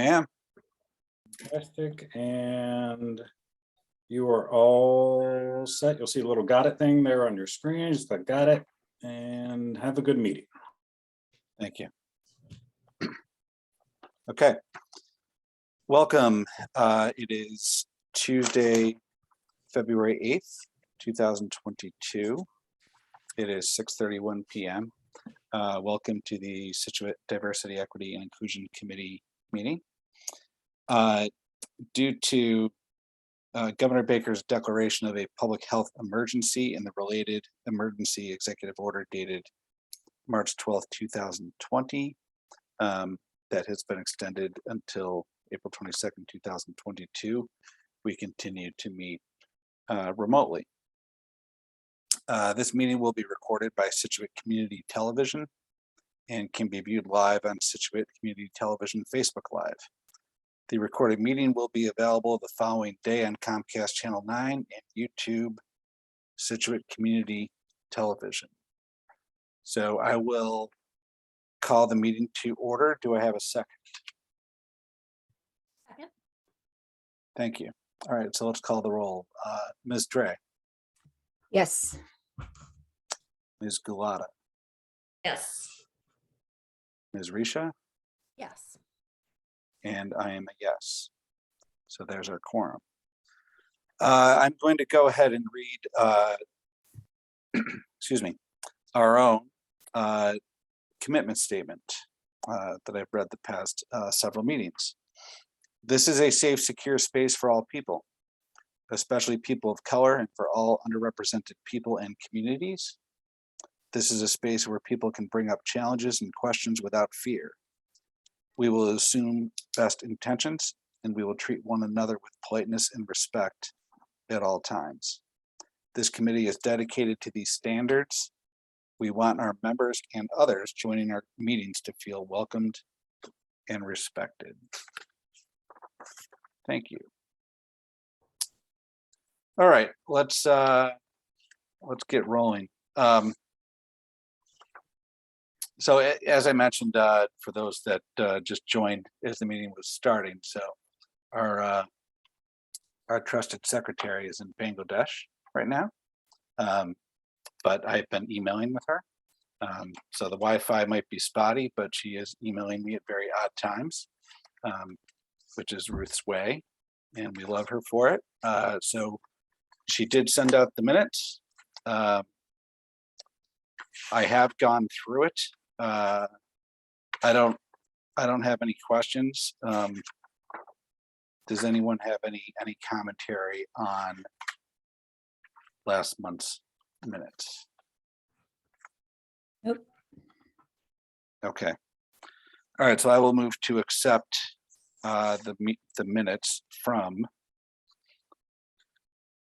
am. Fantastic. And you are all set. You'll see a little got it thing there on your screen. Just click got it and have a good meeting. Thank you. Okay. Welcome. It is Tuesday, February 8th, 2022. It is 6:31 p.m. Welcome to the Scituate Diversity, Equity, and Inclusion Committee meeting. Due to Governor Baker's declaration of a public health emergency and the related emergency executive order dated March 12th, 2020, that has been extended until April 22nd, 2022. We continue to meet remotely. This meeting will be recorded by Scituate Community Television and can be viewed live on Scituate Community Television Facebook Live. The recorded meeting will be available the following day on Comcast Channel 9 and YouTube Scituate Community Television. So I will call the meeting to order. Do I have a second? Second. Thank you. All right, so let's call the roll. Ms. Dre. Yes. Ms. Gulata. Yes. Ms. Risha. Yes. And I am a yes. So there's our quorum. I'm going to go ahead and read, excuse me, our own commitment statement that I've read the past several meetings. This is a safe, secure space for all people, especially people of color and for all underrepresented people and communities. This is a space where people can bring up challenges and questions without fear. We will assume best intentions and we will treat one another with politeness and respect at all times. This committee is dedicated to these standards. We want our members and others joining our meetings to feel welcomed and respected. Thank you. All right, let's get rolling. So as I mentioned, for those that just joined as the meeting was starting, so our trusted secretary is in Bangladesh right now, but I've been emailing with her. So the Wi-Fi might be spotty, but she is emailing me at very odd times, which is Ruth's way, and we love her for it. So she did send out the minutes. I have gone through it. I don't have any questions. Does anyone have any commentary on last month's minutes? Nope. Okay. All right, so I will move to accept the minutes from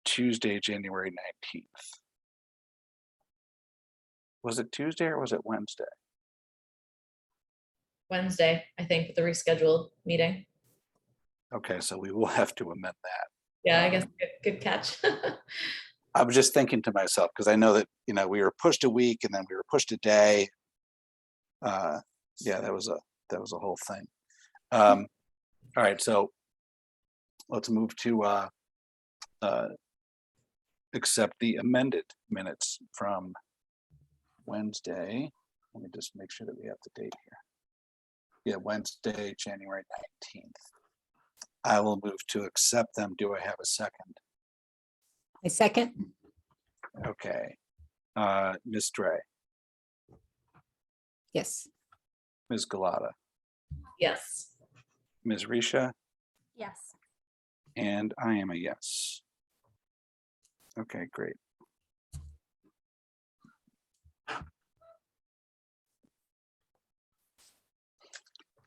Tuesday, January 19th. Was it Tuesday or was it Wednesday? Wednesday, I think, with the rescheduled meeting. Okay, so we will have to amend that. Yeah, I guess good catch. I was just thinking to myself, because I know that, you know, we were pushed a week and then we were pushed a day. Yeah, that was a whole thing. All right, so let's move to accept the amended minutes from Wednesday. Let me just make sure that we have the date here. Yeah, Wednesday, January 19th. I will move to accept them. Do I have a second? A second. Okay. Ms. Dre. Yes. Ms. Gulata. Yes. Ms. Risha. Yes. And I am a yes. Okay, great.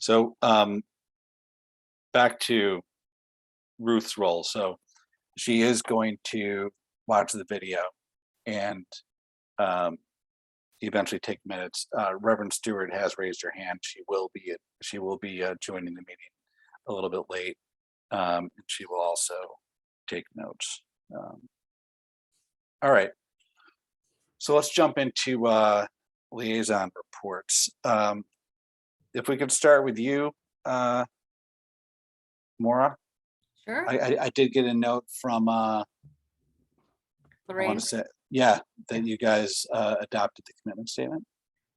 So back to Ruth's role. So she is going to watch the video and eventually take minutes. Reverend Stewart has raised her hand. She will be joining the meeting a little bit late. And she will also take notes. All right. So let's jump into liaison reports. If we could start with you, Maura? Sure. I did get a note from, I Lorraine. want to say, yeah, that you guys adopted the commitment statement.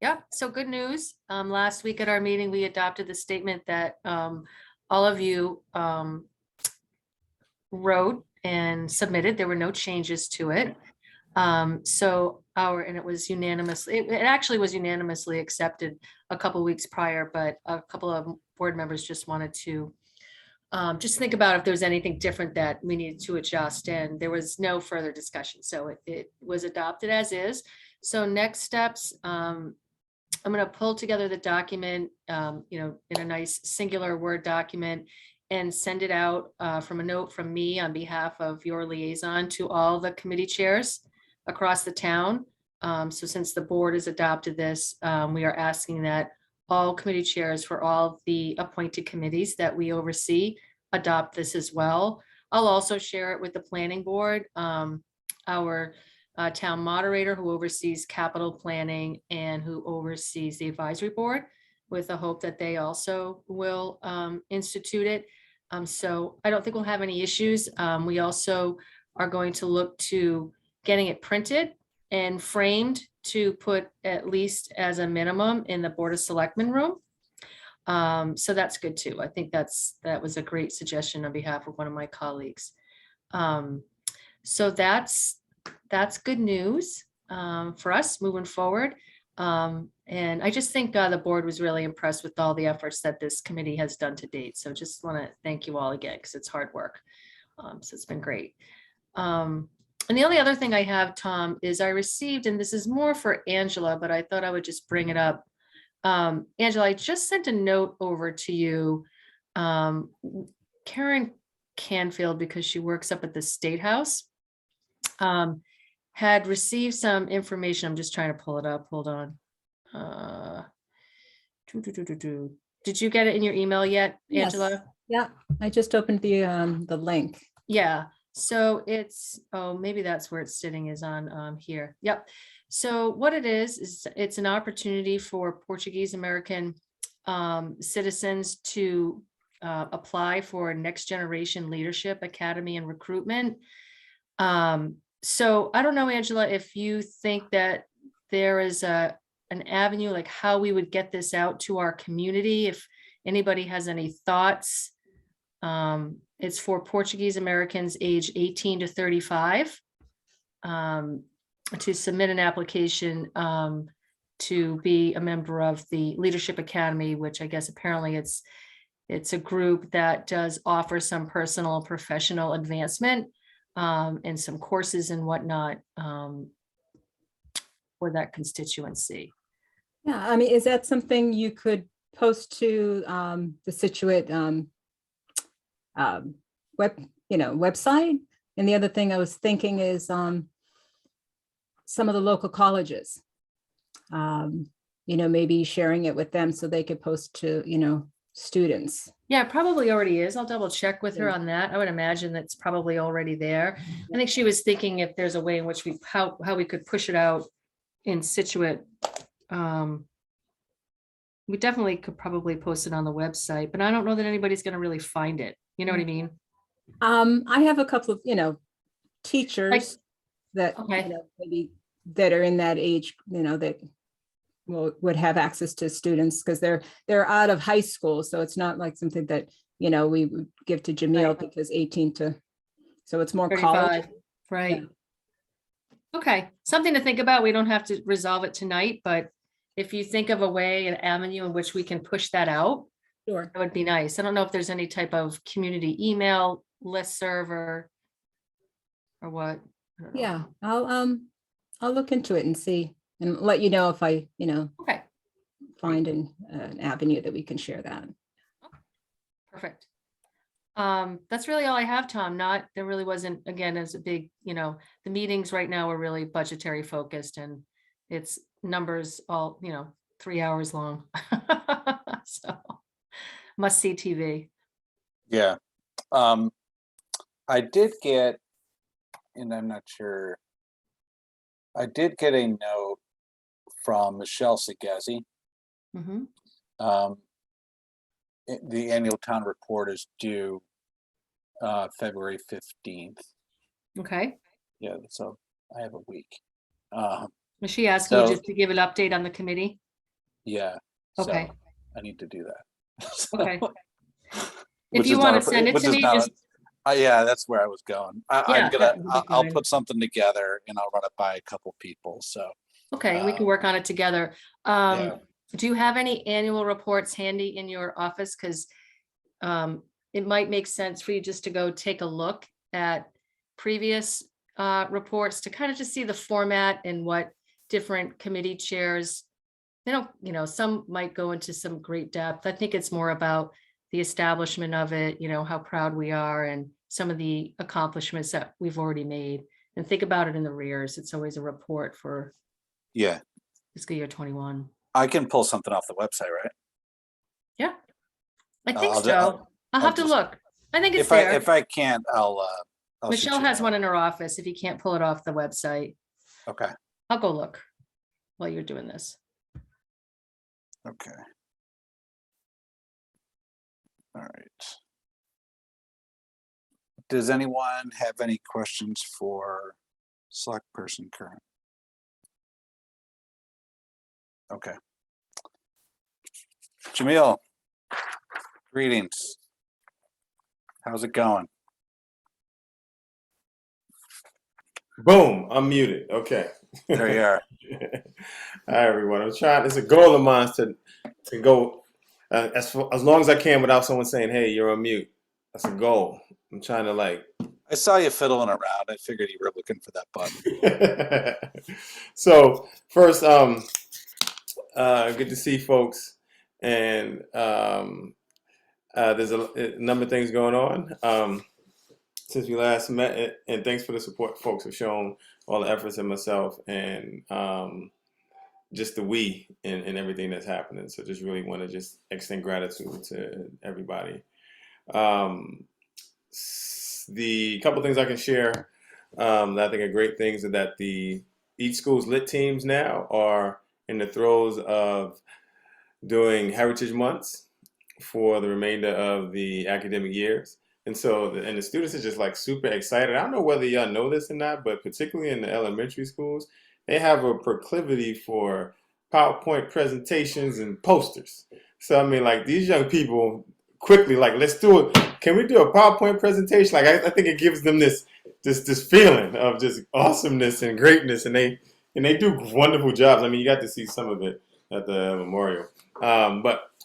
Yeah, so good news. Last week at our meeting, we adopted the statement that all of you wrote and submitted. There were no changes to it. So and it was unanimously, it actually was unanimously accepted a couple weeks prior, but a couple of board members just wanted to just think about if there's anything different that we needed to adjust, and there was no further discussion. So it was adopted as is. So next steps, I'm going to pull together the document, in a nice singular Word document and send it out from a note from me on behalf of your liaison to all the committee chairs across the town. So since the board has adopted this, we are asking that all committee chairs for all the appointed committees that we oversee adopt this as well. I'll also share it with the planning board, our town moderator who oversees capital planning and who oversees the advisory board, with the hope that they also will institute it. So I don't think we'll have any issues. We also are going to look to getting it printed and framed to put at least as a minimum in the Board of Selectmen room. So that's good too. I think that was a great suggestion on behalf of one of my colleagues. So that's good news for us moving forward. And I just think the board was really impressed with all the efforts that this committee has done to date. So just want to thank you all again, because it's hard work. So it's been great. And the only other thing I have, Tom, is I received, and this is more for Angela, but I thought I would just bring it up. Angela, I just sent a note over to you. Karen Canfield, because she works up at the State House, had received some information. I'm just trying to pull it up. Hold on. Did you get it in your email yet, Angela? Yes. Yeah, I just opened the link. Yeah, so maybe that's where it's sitting, is on here. Yep. So what it is it's an opportunity for Portuguese American citizens to apply for Next Generation Leadership Academy and Recruitment. So I don't know, Angela, if you think that there is an avenue, like how we would get this out to our community, if anybody has any thoughts. It's for Portuguese Americans age 18 to 35 to submit an application to be a member of the Leadership Academy, which I guess apparently it's a group that does offer some personal and professional advancement and some courses and whatnot for that constituency. Yeah, I mean, is that something you could post to the Scituate website? And the other thing I was thinking is some of the local colleges, maybe sharing it with them so they could post to, students. Yeah, it probably already is. I'll double check with her Yeah. on that. I would imagine that's probably already there. I think she was thinking if there's a way in which how we could push it out in Scituate. We definitely could probably post it on the website, but I don't know that anybody's going to really find it. You know what I mean? I have a couple of, teachers that, Okay. maybe that are in that age, that would have access to students, because they're out of high school. So it's not like something that, we would give to Jamil Right. because 18 to, so it's more college. 35, right? Okay, something to think about. We don't have to resolve it tonight, but if you think of a way, an avenue in which we can push that out, Sure. that would be nice. I don't know if there's any type of community email listserv or what. I don't know. Yeah, I'll look into it and see and let you know if I, Okay, find an avenue that we can share that. perfect. That's really all I have, Tom. There really wasn't, again, as a big, the meetings right now are really budgetary focused, and it's numbers all, 3 hours long. So must see TV. Yeah. I did get, and I'm not sure, I did get a note from Michelle Segezi. Mhm. The annual town report is due February 15th. Okay. Yeah, so I have a week. Was she asking you So- just to give an update on the committee? Yeah. Okay. So I need to do that. Okay. Which If you is want not to a- send it which to is me, not a- just, Yeah, that's where I was going. Yeah, I'm gonna, that would be I'll fine. put something together and I'll run it by a couple people. So okay, we can uh, work on it together. yeah. Do you have any annual reports handy in your office? Because it might make sense for you just to go take a look at previous reports to kind of just see the format and what different committee chairs, they don't, some might go into some great depth. I think it's more about the establishment of it, how proud we are and some of the accomplishments that we've already made. And think about it in the rears. It's always a report for Yeah, fiscal year 21. I can pull something off the website, right? Yeah, I think I'll ju- so. I'll I'll have to just- look. I think it's If I there. if I can't, I'll shoot Michelle you a has note. one in her office. If you can't pull it off the website, Okay. I'll go look while you're doing this. Okay. All right. Does anyone have any questions for select person current? Okay. Jamil, greetings. How's it going? Boom, I'm muted. Okay. There you are. Hi, everyone. I'm trying, it's a goal of mine to go as long as I can without someone saying, hey, you're on mute. That's a goal. I'm trying to I saw you fiddling around. I figured you were looking for that button. So first, good to see folks. And there's a number of things going on since we last met. And thanks for the support folks have shown, all the efforts in myself and just the we and everything that's happening. So just really want to just extend gratitude to everybody. The couple things I can share that I think are great things are that each school's lit teams now are in the throes of doing Heritage Months for the remainder of the academic years. And so, the students are just super excited. I don't know whether y'all know this or not, but particularly in the elementary schools, they have a proclivity for PowerPoint presentations and posters. So, I mean, these young people quickly, let's do it. Can we do a PowerPoint presentation? I think it gives them this feeling of just awesomeness and greatness. And they do wonderful jobs. I mean, you got to see some of it at the memorial.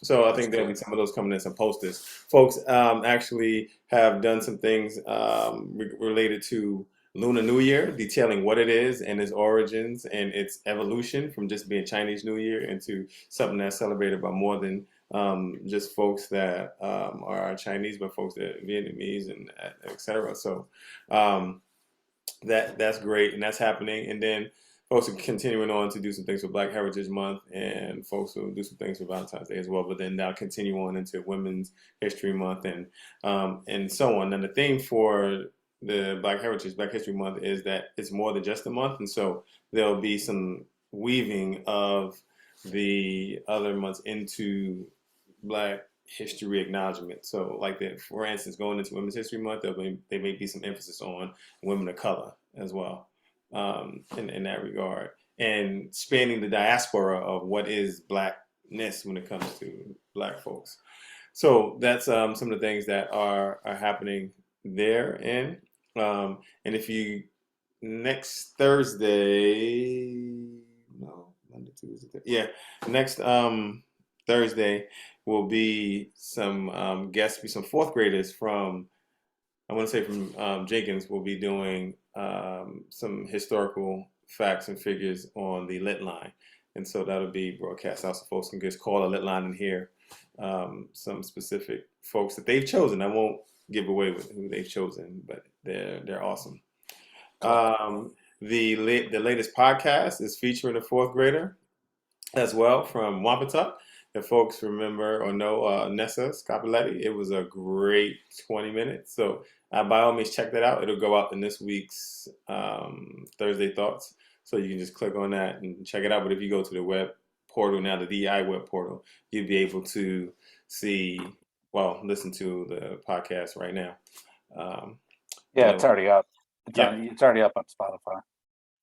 So I think there'll be some of those coming in, some posters. Folks actually have done some things related to Lunar New Year, detailing what it is and its origins and its evolution from just being Chinese New Year into something that's celebrated by more than just folks that are Chinese, but folks that are Vietnamese and et cetera. So that's great, and that's happening. And then folks are continuing on to do some things for Black Heritage Month, and folks will do some things for Valentine's Day as well. But then now continue on into Women's History Month and so on. And the theme for the Black History Month is that it's more than just a month, and so there'll be some weaving of the other months into Black history acknowledgement. So for instance, going into Women's History Month, there may be some emphasis on women of color as well in that regard, and spanning the diaspora of what is Blackness when it comes to Black folks. So that's some of the things that are happening there. And if you next Thursday, no, Monday, Tuesday, yeah, next Thursday will be some guests, be some fourth graders from, I want to say from Jenkins, will be doing some historical facts and figures on the lit line. And so that'll be broadcast out so folks can just call a lit line and hear some specific folks that they've chosen. I won't give away who they've chosen, but they're awesome. The latest podcast is featuring a fourth grader as well from Wampatuck. If folks remember or know Nessa Scapoletti, it was a great 20 minutes. So by all means, check that out. It'll go out in this week's Thursday Thoughts. So you can just click on that and check it out. But if you go to the web portal now, the DEI web portal, you'll be able to listen to the podcast right now. Yeah, it's already up. Yeah. It's already up on Spotify.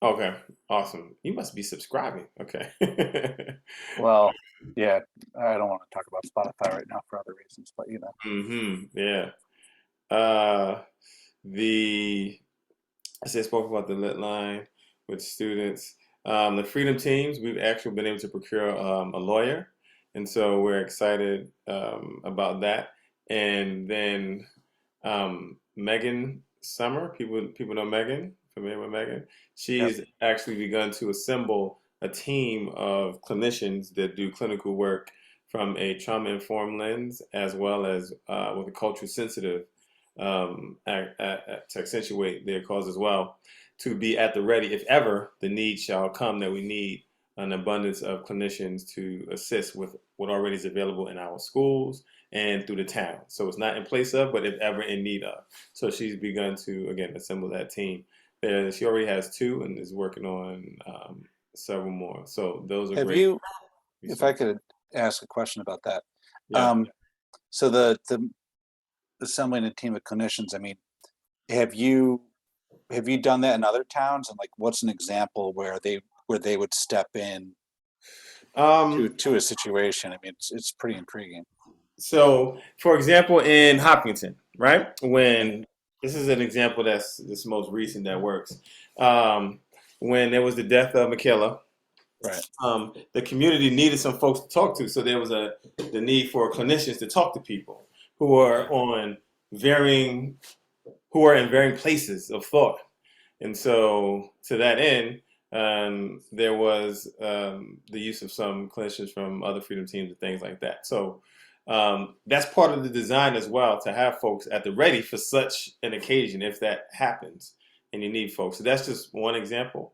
Okay, awesome. You must be subscribing. Okay. Well, yeah, I don't want to talk about Spotify right now for other reasons, but you know. Yeah. I said spoke about the lit line with students. The freedom teams, we've actually been able to procure a lawyer, and so we're excited about that. And then Megan Summer, people know Megan, familiar with Megan. She's actually begun to assemble a team of clinicians that do clinical work from a trauma-informed lens, as well as with a culture sensitive to accentuate their cause as well, to be at the ready if ever the need shall come that we need an abundance of clinicians to assist with what already is available in our schools and through the town. So it's not in place of, but if ever in need of. So she's begun to, again, assemble that team. She already has 2 and is working on several more. So those are Have great. you, if I could ask a question about that. Yeah. So the assembling a team of clinicians, I mean, have you done that in other towns? And like, what's an example where they would step in to a situation? I mean, it's pretty intriguing. So, for example, in Hopkinton, right? When this is an example that's this most recent that works. When there was the death of Michaela, Right. the community needed some folks to talk to, so there was the need for clinicians to talk to people who are in varying places of thought, and so to that end, there was the use of some clinicians from other freedom teams and things like that. So that's part of the design as well, to have folks at the ready for such an occasion if that happens and you need folks. So that's just one example.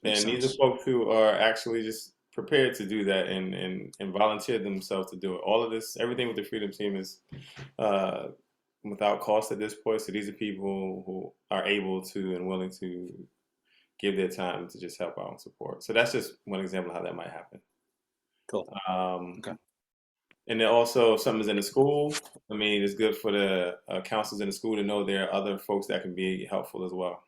Makes And these are sense. folks who are actually just prepared to do that and volunteer themselves to do it. All of this, everything with the freedom team is without cost at this point. So these are people who are able to and willing to give their time to just help out and support. So that's just one example of how that might happen. Cool. Okay. And then also, if something's in the school, I mean, it's good for the counselors in the school to know there are other folks that can be helpful as well.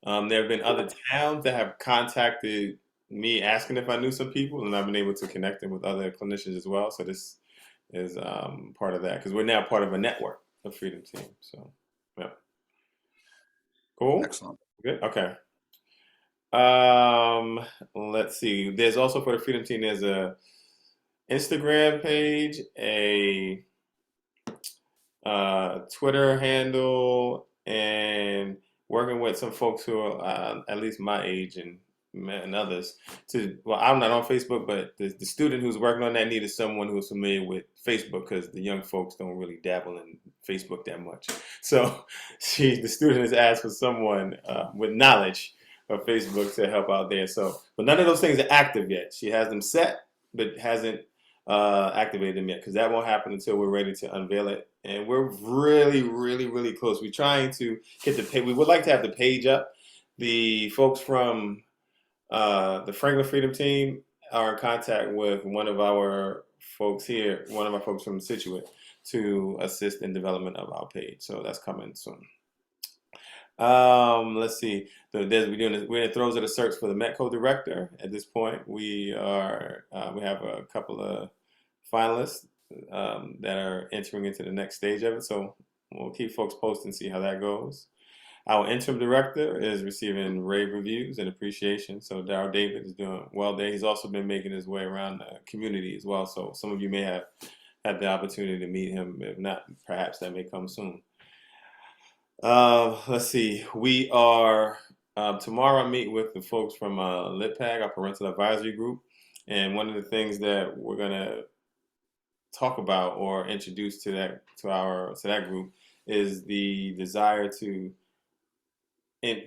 There have been other towns that have contacted me asking if I knew some people, and I've been able to connect them with other clinicians as well. So this is part of that, because we're now part of a network of freedom teams. So, yeah. Cool. Excellent. Good. Okay. Let's see. There's also, for the freedom team, there's a Instagram page, a Twitter handle, and working with some folks who are at least my age and others. Well, I'm not on Facebook, but the student who's working on that needed someone who was familiar with Facebook, because the young folks don't really dabble in Facebook that much. So the student has asked for someone with knowledge of Facebook to help out there. So, but none of those things are active yet. She has them set, but hasn't activated them yet, because that won't happen until we're ready to unveil it. And we're really, really, really close. We're trying to get the page. We would like to have the page up. The folks from the Franklin Freedom Team are in contact with one of our folks here, one of our folks from Scituate, to assist in development of our page. So that's coming soon. Let's see. We're in the throes of the search for the Metco director. At this point, we have a couple of finalists that are entering into the next stage of it. So we'll keep folks posted and see how that goes. Our interim director is receiving rave reviews and appreciation. So Darryl David is doing well there. He's also been making his way around the community as well. So some of you may have had the opportunity to meet him. If not, perhaps that may come soon. Let's see. We are tomorrow. I meet with the folks from LitPAG, our parental advisory group, and one of the things that we're gonna talk about or introduce to that group is the desire to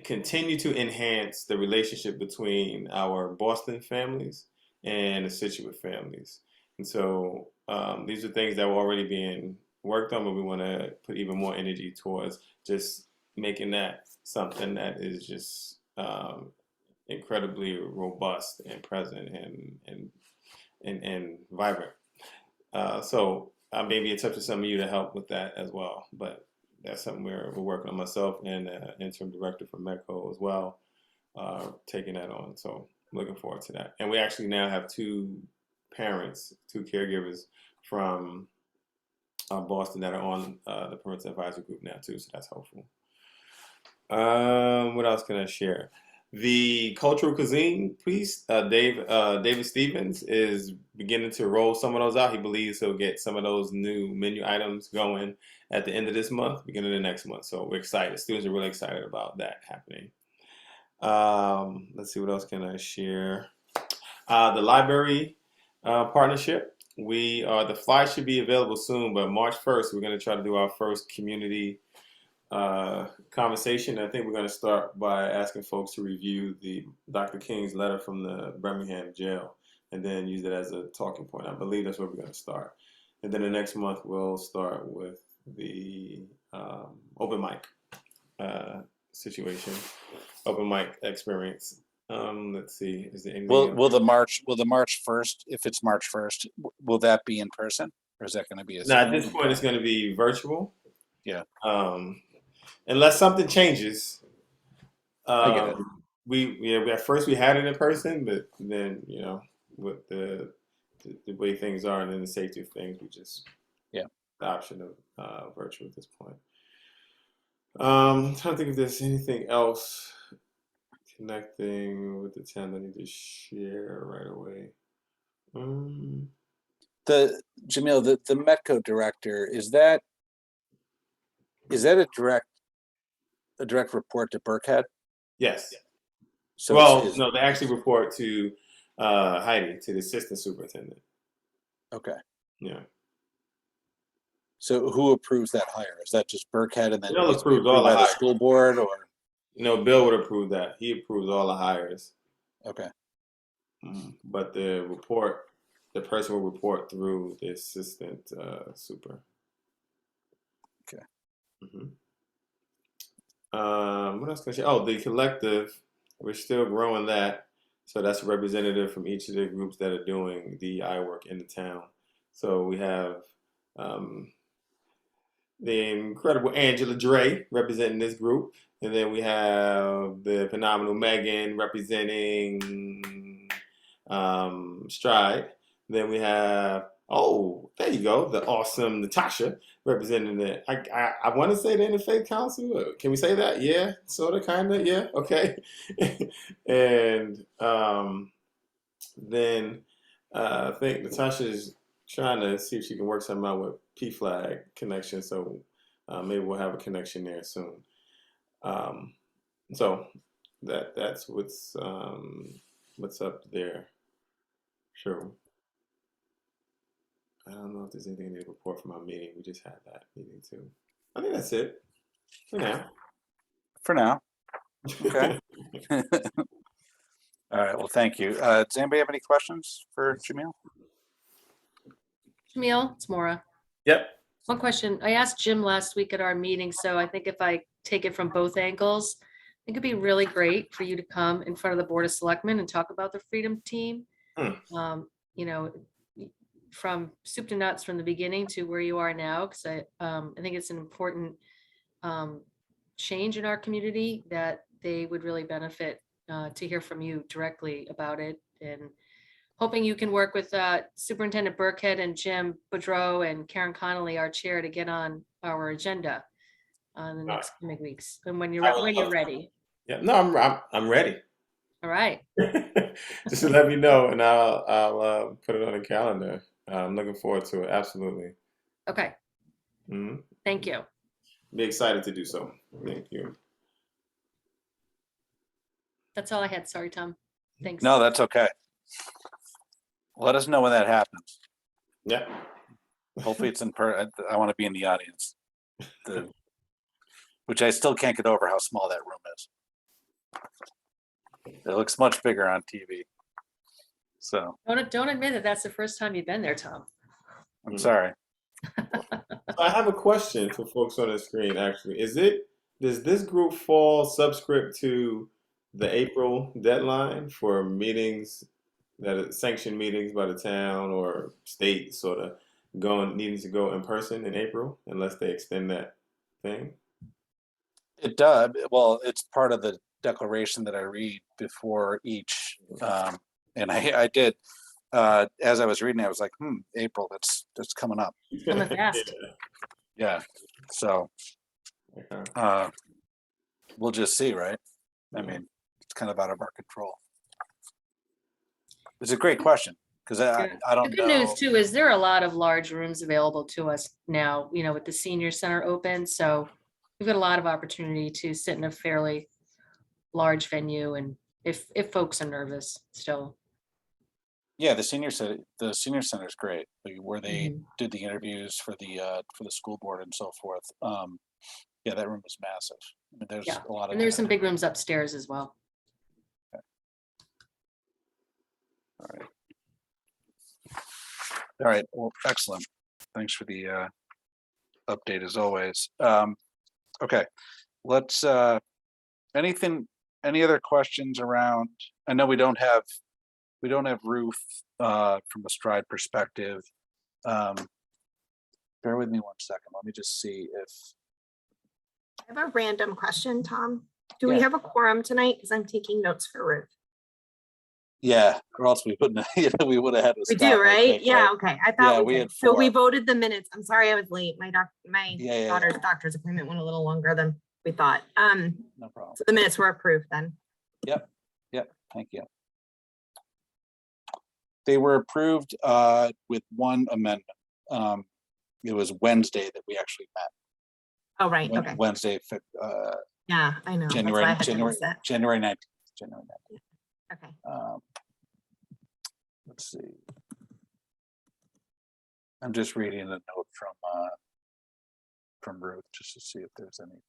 continue to enhance the relationship between our Boston families and the Scituate families. And so these are things that were already being worked on, but we want to put even more energy towards just making that something that is just incredibly robust and present and vibrant. So I may be in touch with some of you to help with that as well. But that's something we're working on, myself and interim director for Medco as well, taking that on. So looking forward to that. And we actually now have 2 parents, 2 caregivers from Boston that are on the parental advisory group now too. So that's helpful. What else can I share? The cultural cuisine piece, David Stevens is beginning to roll some of those out. He believes he'll get some of those new menu items going at the end of this month, beginning of next month. So we're excited. Students are really excited about that happening. Let's see, what else can I share? The library partnership. The fly should be available soon, but March 1st, we're going to try to do our first community conversation. I think we're going to start by asking folks to review the Dr. King's letter from the Birmingham jail and then use it as a talking point. I believe that's where we're going to start. And then the next month we'll start with the open mic situation, open mic experience. Let's see, is there anything else? Will the March 1st, if it's March 1st, will that be in person or is that going to be a? No, at this point it's going to be virtual. Yeah. Unless something changes. I get it. We at first we had it in person, but then with the way things are and then the safety of things, we just the option of virtual at this point. I'm trying to think if there's anything else connecting with the town I need to share right away. Jamil, the Metco director, is that a direct report to Burkhead? Yes. So no, they actually report to Heidi, to the assistant superintendent. Okay. Yeah. So who approves that hire? Is that just Burkhead and then Bill it's approved approves all the by the hires. school board or? Bill would approve that. He approves all the hires. Okay. But the person will report through the assistant super. Okay. What else can I share? Oh, the collective, we're still growing that. So that's a representative from each of the groups that are doing DEI work in the town. So we have the incredible Angela Dre representing this group. And then we have the phenomenal Megan representing Stride. Then we have, there you go, the awesome Natasha representing I want to say the Interfaith Council. Can we say that? Yeah, sort of, kind of, yeah, okay. And then I think Natasha is trying to see if she can work something out with PFLAG connection. So maybe we'll have a connection there soon. So that's what's up there. Sure. I don't know if there's anything to report from our meeting. We just had that meeting too. I think that's it for now. For now. Okay. All right. Well, thank you. Does anybody have any questions for Jamil? Jamil, it's Maura. Yep. One question. I asked Jim last week at our meeting, so I think if I take it from both angles, I think it'd be really great for you to come in front of the Board of Selectmen and talk about the Freedom Team. From soup to nuts from the beginning to where you are now, because I think it's an important change in our community that they would really benefit to hear from you directly about it, and hoping you can work with Superintendent Burkhead and Jim Boudreau and Karen Connolly, our chair, to get on our agenda in the next coming weeks and when you're ready. Yeah, no, I'm ready. All right. Just to let me know, and I'll put it on the calendar. I'm looking forward to it. Absolutely. Okay. Thank you. Be excited to do so. Thank you. That's all I had. Sorry, Tom. Thanks. No, that's okay. Let us know when that happens. Yeah. Hopefully it's in I want to be in the audience. Which I still can't get over how small that room is. It looks much bigger on TV. So Don't admit that that's the first time you've been there, Tom. I'm sorry. I have a question for folks on the screen, actually. Does this group fall subscript to the April deadline for meetings that are sanctioned meetings by the town or state sort of needing to go in person in April unless they extend that thing? It does. Well, it's part of the declaration that I read before each, and I did. As I was reading, I was like, April, that's coming up. Coming fast. Yeah. So Okay. we'll just see, right? I Yeah. mean, it's kind of out of our control. It's a great question because Yeah. I The don't good know. news too is there are a lot of large rooms available to us now, with the senior center open. So we've got a lot of opportunity to sit in a fairly large venue, and if folks are nervous still. Yeah, the senior center is great, like, where they Mhm. did the interviews for the school board and so forth. Yeah, that room is massive. I mean, there's Yeah. a lot of And there's some big rooms upstairs as well. All right. Well, excellent. Thanks for the update as always. Okay, let's. Any other questions around? I know we don't have Ruth from a Stride perspective. Bear with me one second. Let me just see if. I have a random question, Tom. Do we Yeah. have a quorum tonight? Because I'm taking notes for Ruth. Yeah, or else we wouldn't. We would have had to. We stop, do, I right? think, Yeah, right? okay. I Yeah, thought we we had did. So we four. voted the minutes. I'm sorry I was late. My Yeah. daughter's doctor's appointment went a little longer than we thought. No problem. So the minutes were approved then. Yep. Thank you. They were approved with one amendment. It was Wednesday that we actually met. Oh, right, okay. Wednesday, Yeah, I know. That's why I January had to miss that. January 19th. Okay. Let's see. I'm just reading a note from Ruth just to see if there's anything.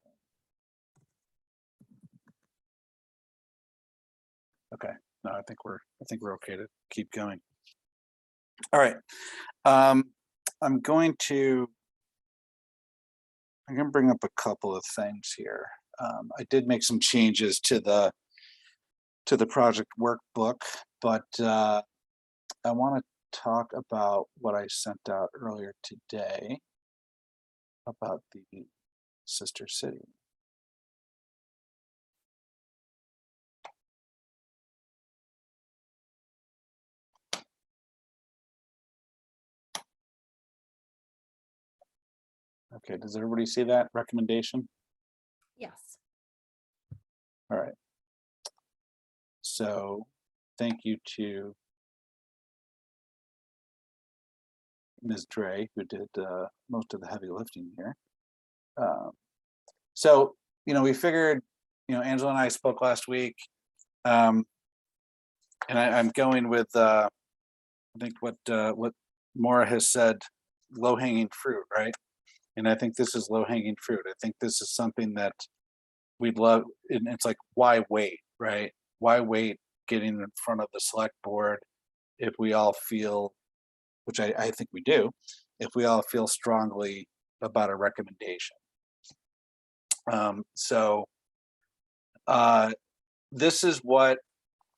Okay. No, I think we're okay to keep going. All right. I'm going to bring up a couple of things here. I did make some changes to the project workbook, but I want to talk about what I sent out earlier today about the sister city. Okay, does everybody see that recommendation? Yes. All right. So thank you to Ms. Dre, who did most of the heavy lifting here. So, we figured, Angela and I spoke last week, and I'm going with, I think what Maura has said, low-hanging fruit, right? And I think this is low-hanging fruit. I think this is something that we'd love, and it's like, why wait, right? Why wait getting in front of the select board if we all feel, which I think we do, if we all feel strongly about a recommendation. So this is what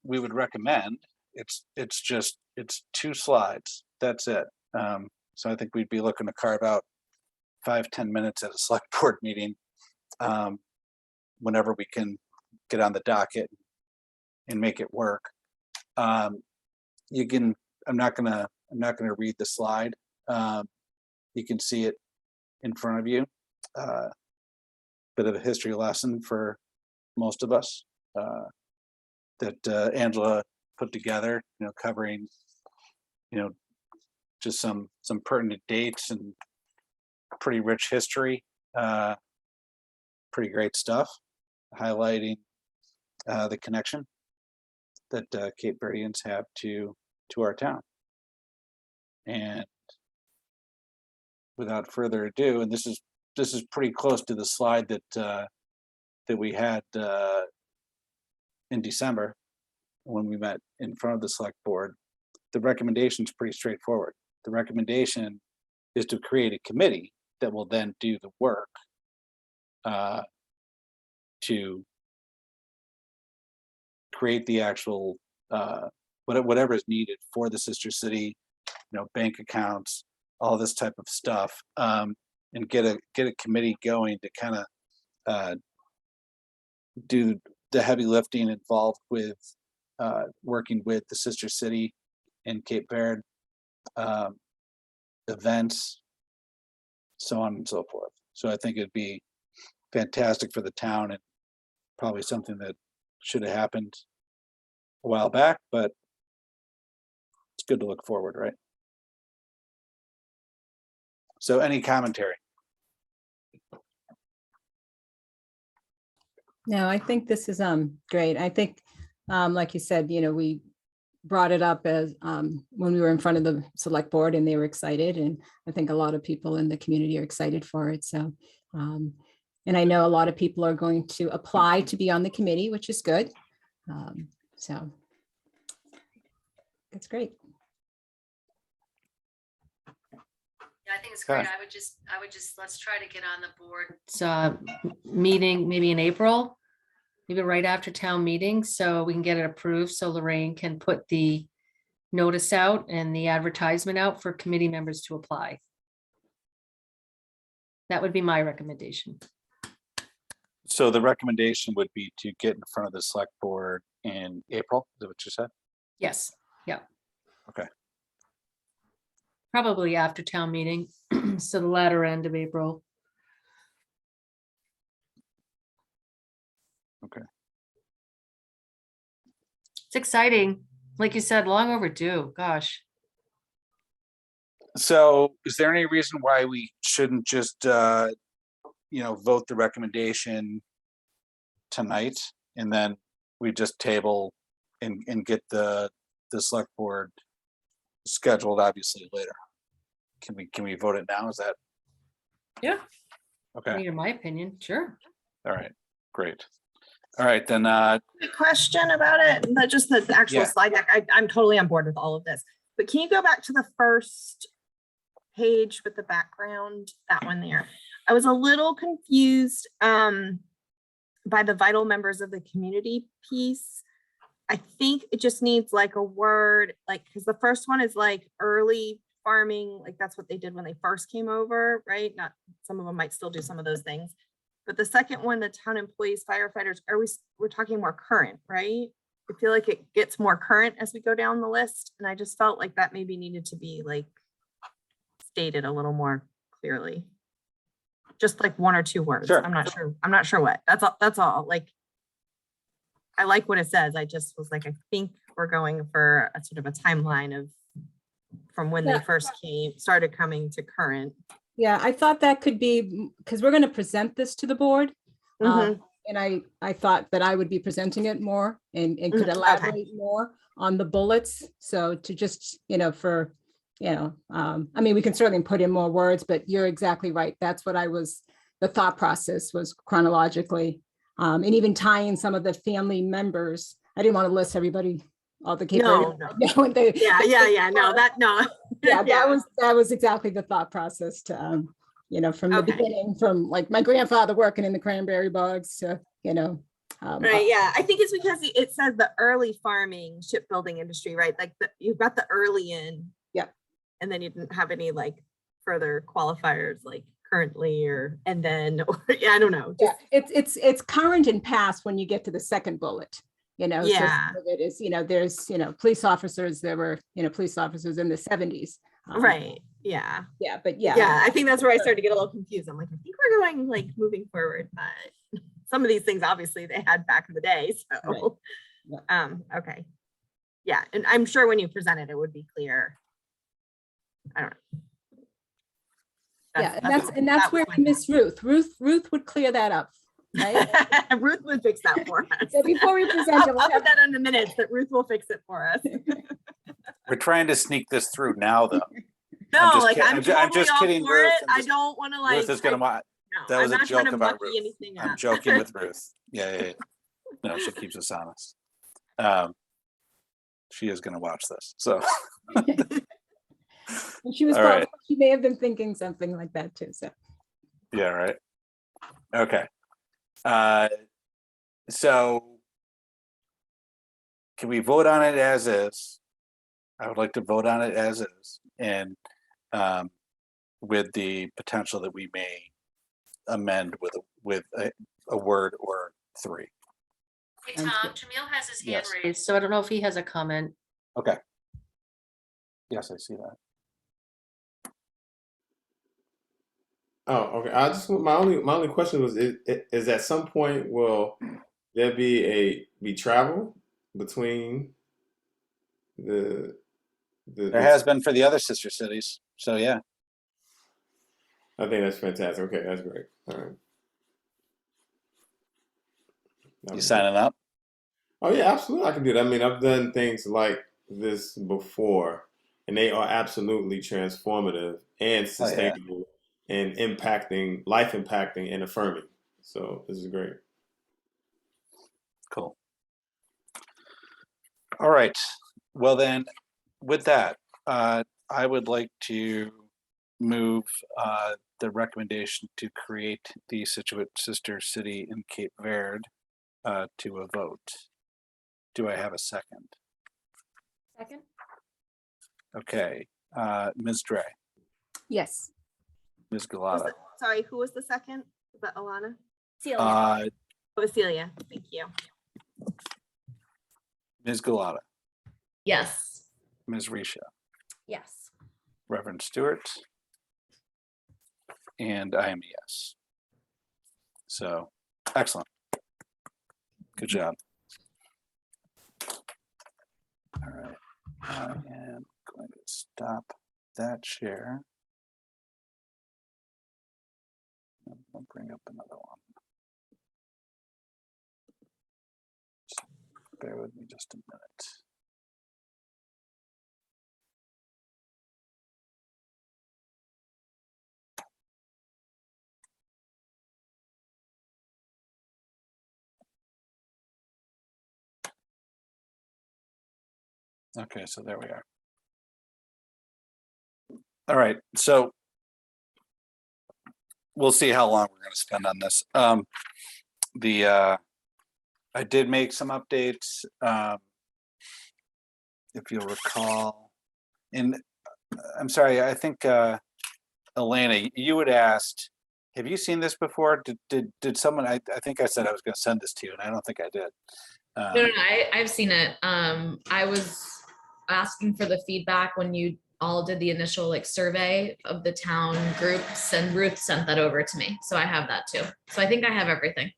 we would recommend. It's 2 slides. That's it. So I think we'd be looking to carve out 5-10 minutes at a select board meeting whenever we can get on the docket and make it work. You can. I'm not gonna read the slide. You can see it in front of you. Bit of a history lesson for most of us that Angela put together, covering, just some pertinent dates and pretty rich history, pretty great stuff, highlighting the connection that Cape Verdeans have to our town. And without further ado, and this is pretty close to the slide that we had in December when we met in front of the select board. The recommendation is pretty straightforward. The recommendation is to create a committee that will then do the work to create the actual whatever is needed for the sister city, bank accounts, all this type of stuff, and get a committee going to kind of do the heavy lifting involved with working with the sister city in Cape Verde, events, so on and so forth. So I think it'd be fantastic for the town, and probably something that should have happened a while back, but it's good to look forward, right? So any commentary? No, I think this is great. I think, like you said, we brought it up as when we were in front of the select board and they were excited, and I think a lot of people in the community are excited for it. So and I know a lot of people are going to apply to be on the committee, which is good. So that's great. Yeah, I think it's great. I would just, let's try to get on the board meeting maybe in April, maybe right after town meeting, so we can get it approved, so Lorraine can put the notice out and the advertisement out for committee members to apply. That would be my recommendation. So the recommendation would be to get in front of the select board in April, is that what you said? Yes, yeah. Okay. Probably after town meeting, so the latter end of April. Okay. It's exciting. Like you said, long overdue, gosh. So is there any reason why we shouldn't just, vote the recommendation tonight, and then we just table and get the select board scheduled obviously later? Can we vote it now? Is that? Yeah. Okay, In my opinion, sure. all right, great. All right, then, Question about it, not just the actual Yeah. slide deck. I'm totally on board with all of this, but can you go back to the first page with the background, that one there? I was a little confused by the vital members of the community piece. I think it just needs like a word, like, because the first one is like early farming, like that's what they did when they first came over, right? Not, some of them might still do some of those things. But the second one, the town employees, firefighters, we're talking more current, right? I feel like it gets more current as we go down the list. And I just felt like that maybe needed to be like stated a little more clearly. Just like one or two words. Sure. I'm not sure what. That's all. Like, I like what it says. I just was like, I think we're going for a sort of a timeline of from when they first started coming to current. Yeah, I thought that could be, because we're going to present this to the board. Mhm. And I thought that I would be presenting it more and could Okay. elaborate more on the bullets. So to just, I mean, we can certainly put in more words, but you're exactly right. That's what the thought process was chronologically. And even tying some of the family members. I didn't want to list everybody, all the Cape Verde. No. Yeah. No. Yeah, that was exactly the thought process to, from the Okay. beginning, from like my grandfather working in the cranberry bogs to, Right. Yeah. I think it's because it says the early farming shipbuilding industry, right? Like you've got the early in. Yeah. And then you didn't have any like further qualifiers like currently and then, yeah, I don't know. Yeah, it's current and past when you get to the second bullet. So Yeah. some of it is, there's, police officers, there were, police officers in the 70s. Right. Yeah. Yeah, but yeah. Yeah. I think that's where I started to get a little confused. I'm like, I think we're going like moving forward, but some of these things obviously they had back in the day. So, Right. Okay. Yeah. And I'm sure when you present it, it would be clear. I don't know. Yeah, that's where we miss Ruth. Ruth would clear that up, right? Ruth would fix that for us. So before we present it, I'll put that on the minutes that Ruth will fix it for us. we're trying to sneak this through now, though. No, just like kid- I'm I'm ju- I'm totally just all kidding, for Ruth. it. I'm I just- don't want to like. Ruth is gonna watch. No, That was I'm a not trying joke to about mucky Ruth. anything I'm up. joking with Ruth. Yeah. No, she keeps us honest. She is gonna watch this, so. And she was All probably, right. she may have been thinking something like that too. So Yeah, right. Okay. So can we vote on it as is? I would like to vote on it as is. And with the potential that we may amend with a word or three. Hey, Sounds Tom, good. Jamil has his hand Yes. raised, so I don't know if he has a comment. Okay. Yes, I see that. Oh, okay. I just my only question was is at some point will there be travel between the There has been for the other sister cities. So yeah. I think that's fantastic. Okay, that's great. All right. That You was good. signing up? Oh yeah, absolutely. I can do that. I mean, I've done things like this before, and they are absolutely transformative and Oh, yeah. sustainable and impacting, life impacting and affirming. So this is great. Cool. All right. Well then, with that, I would like to move the recommendation to create the Scituate Sister City in Cape Verde to a vote. Do I have a second? Second? Okay. Ms. Dre, Yes. Ms. Was Galata, it- Sorry, who was the second? Was that Alana? uh, Oh, it was Celia. Thank you. Ms. Galata, Yes. Ms. Risha, Yes. Reverend Stewart, and I am a yes. So, excellent. Good job. All right. I am going to stop that share. And I'll bring up another one. So bear with me just a minute. Okay, so there we are. All right, so we'll see how long we're going to spend on this. I did make some updates, if you'll recall. And I'm sorry, I think Elena, you had asked, have you seen this before? Did someone? I think I said I was going to send this to you, and I don't think I did. No, I've seen it. I was asking for the feedback when you all did the initial like survey of the town groups, and Ruth sent that over to me. So I have that too. So I think I have everything.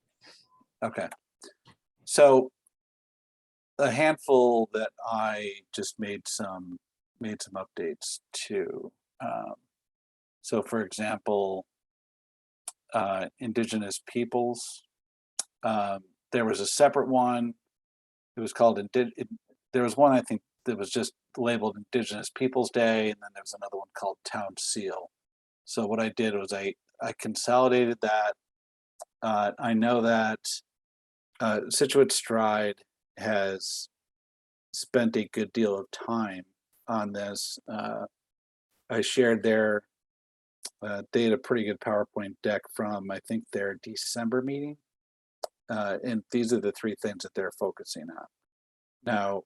Okay. So a handful that I just made some updates to. So for example, Indigenous peoples. There was a separate one. It was called there was one I think that was just labeled Indigenous Peoples Day, and then there was another one called Town Seal. So what I did was I consolidated that. I know that Scituate Stride has spent a good deal of time on this. I shared their, they had a pretty good PowerPoint deck from, I think, their December meeting. And these are the three things that they're focusing on. Now,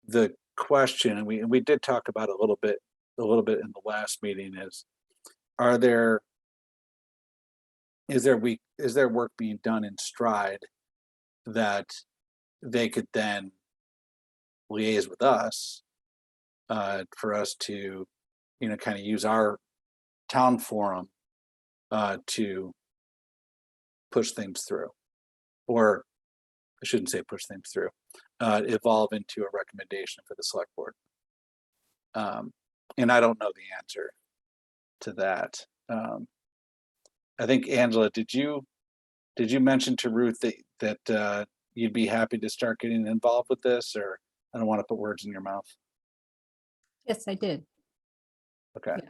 the question, and we did talk about it a little bit in the last meeting, is is there work being done in Stride that they could then liaise with us for us to, kind of use our town forum to push things through, or I shouldn't say push things through, evolve into a recommendation for the select board. And I don't know the answer to that. I think Angela, did you mention to Ruth that you'd be happy to start getting involved with this, or I don't want to put words in your mouth? Yes, I did. Okay. Yeah.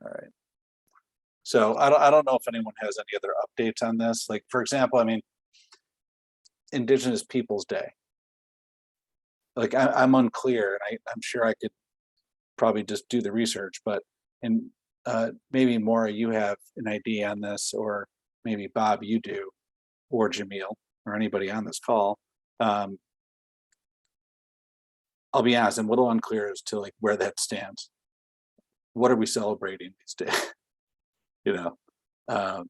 All right. So I don't know if anyone has any other updates on this. Like, for example, I mean, Indigenous Peoples Day. Like, I'm unclear, and I'm sure I could probably just do the research, but maybe Maura, you have an idea on this, or maybe Bob, you do, or Jamil, or anybody on this call. I'll be honest, I'm a little unclear as to like where that stands. what are we celebrating these days? You know, I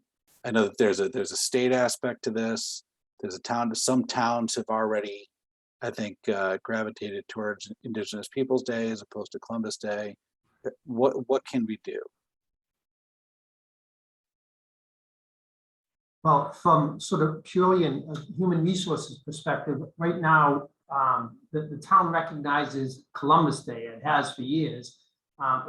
know that there's a state aspect to this. There's some towns have already, I think, gravitated towards Indigenous Peoples Day as opposed to Columbus Day. What can we do? Well, from sort of purely a human resources perspective, right now, the town recognizes Columbus Day. It has for years.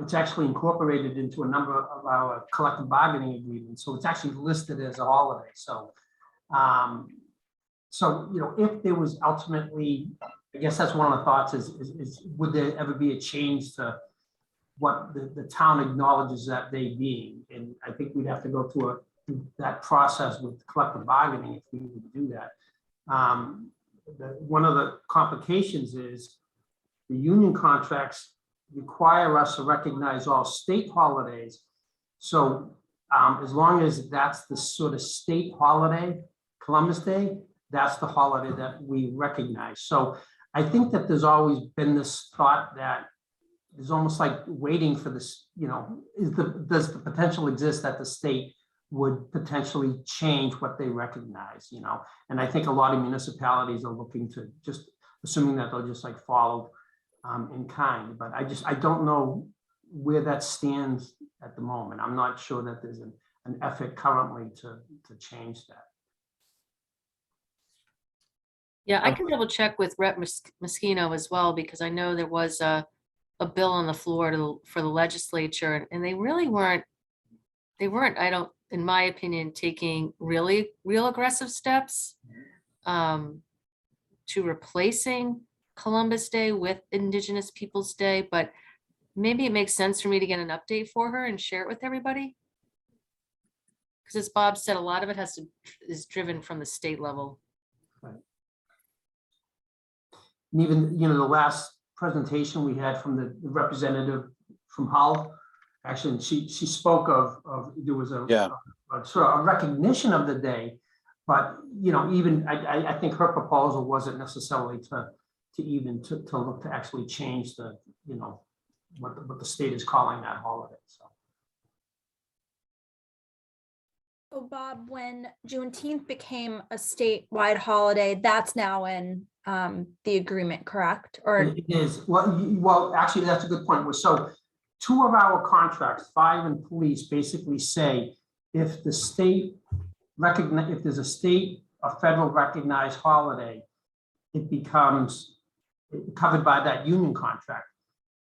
It's actually incorporated into a number of our collective bargaining agreements. So it's actually listed as a holiday. So, if there was ultimately, I guess that's one of the thoughts is would there ever be a change to what the town acknowledges that day being? And I think we'd have to go through that process with collective bargaining if we would do that. One of the complications is the union contracts require us to recognize all state holidays. So as long as that's the sort of state holiday, Columbus Day, that's the holiday that we recognize. So I think that there's always been this thought that there's almost like waiting for this, does the potential exist that the state would potentially change what they recognize, and I think a lot of municipalities are looking to just assuming that they'll just like follow in kind, but I don't know where that stands at the moment. I'm not sure that there's an effort currently to change that. Yeah, I can double check with Rep. Moschino as well, because I know there was a bill on the floor for the legislature, and they really weren't, in my opinion, taking real aggressive steps to replacing Columbus Day with Indigenous Peoples Day, but maybe it makes sense for me to get an update for her and share it with everybody. Because as Bob said, a lot of it is driven from the state level. Right. And even, the last presentation we had from the representative from Hull, actually, she spoke of there was a sort of a recognition of the day, but even I think her proposal wasn't necessarily to look to actually change the what the state is calling that holiday. So Bob, when Juneteenth became a statewide holiday, that's now in the agreement, correct? Or it is. Well, actually, that's a good point. So 2 of our contracts, 5 and police, basically say if the state if there's a federal recognized holiday, it becomes covered by that union contract.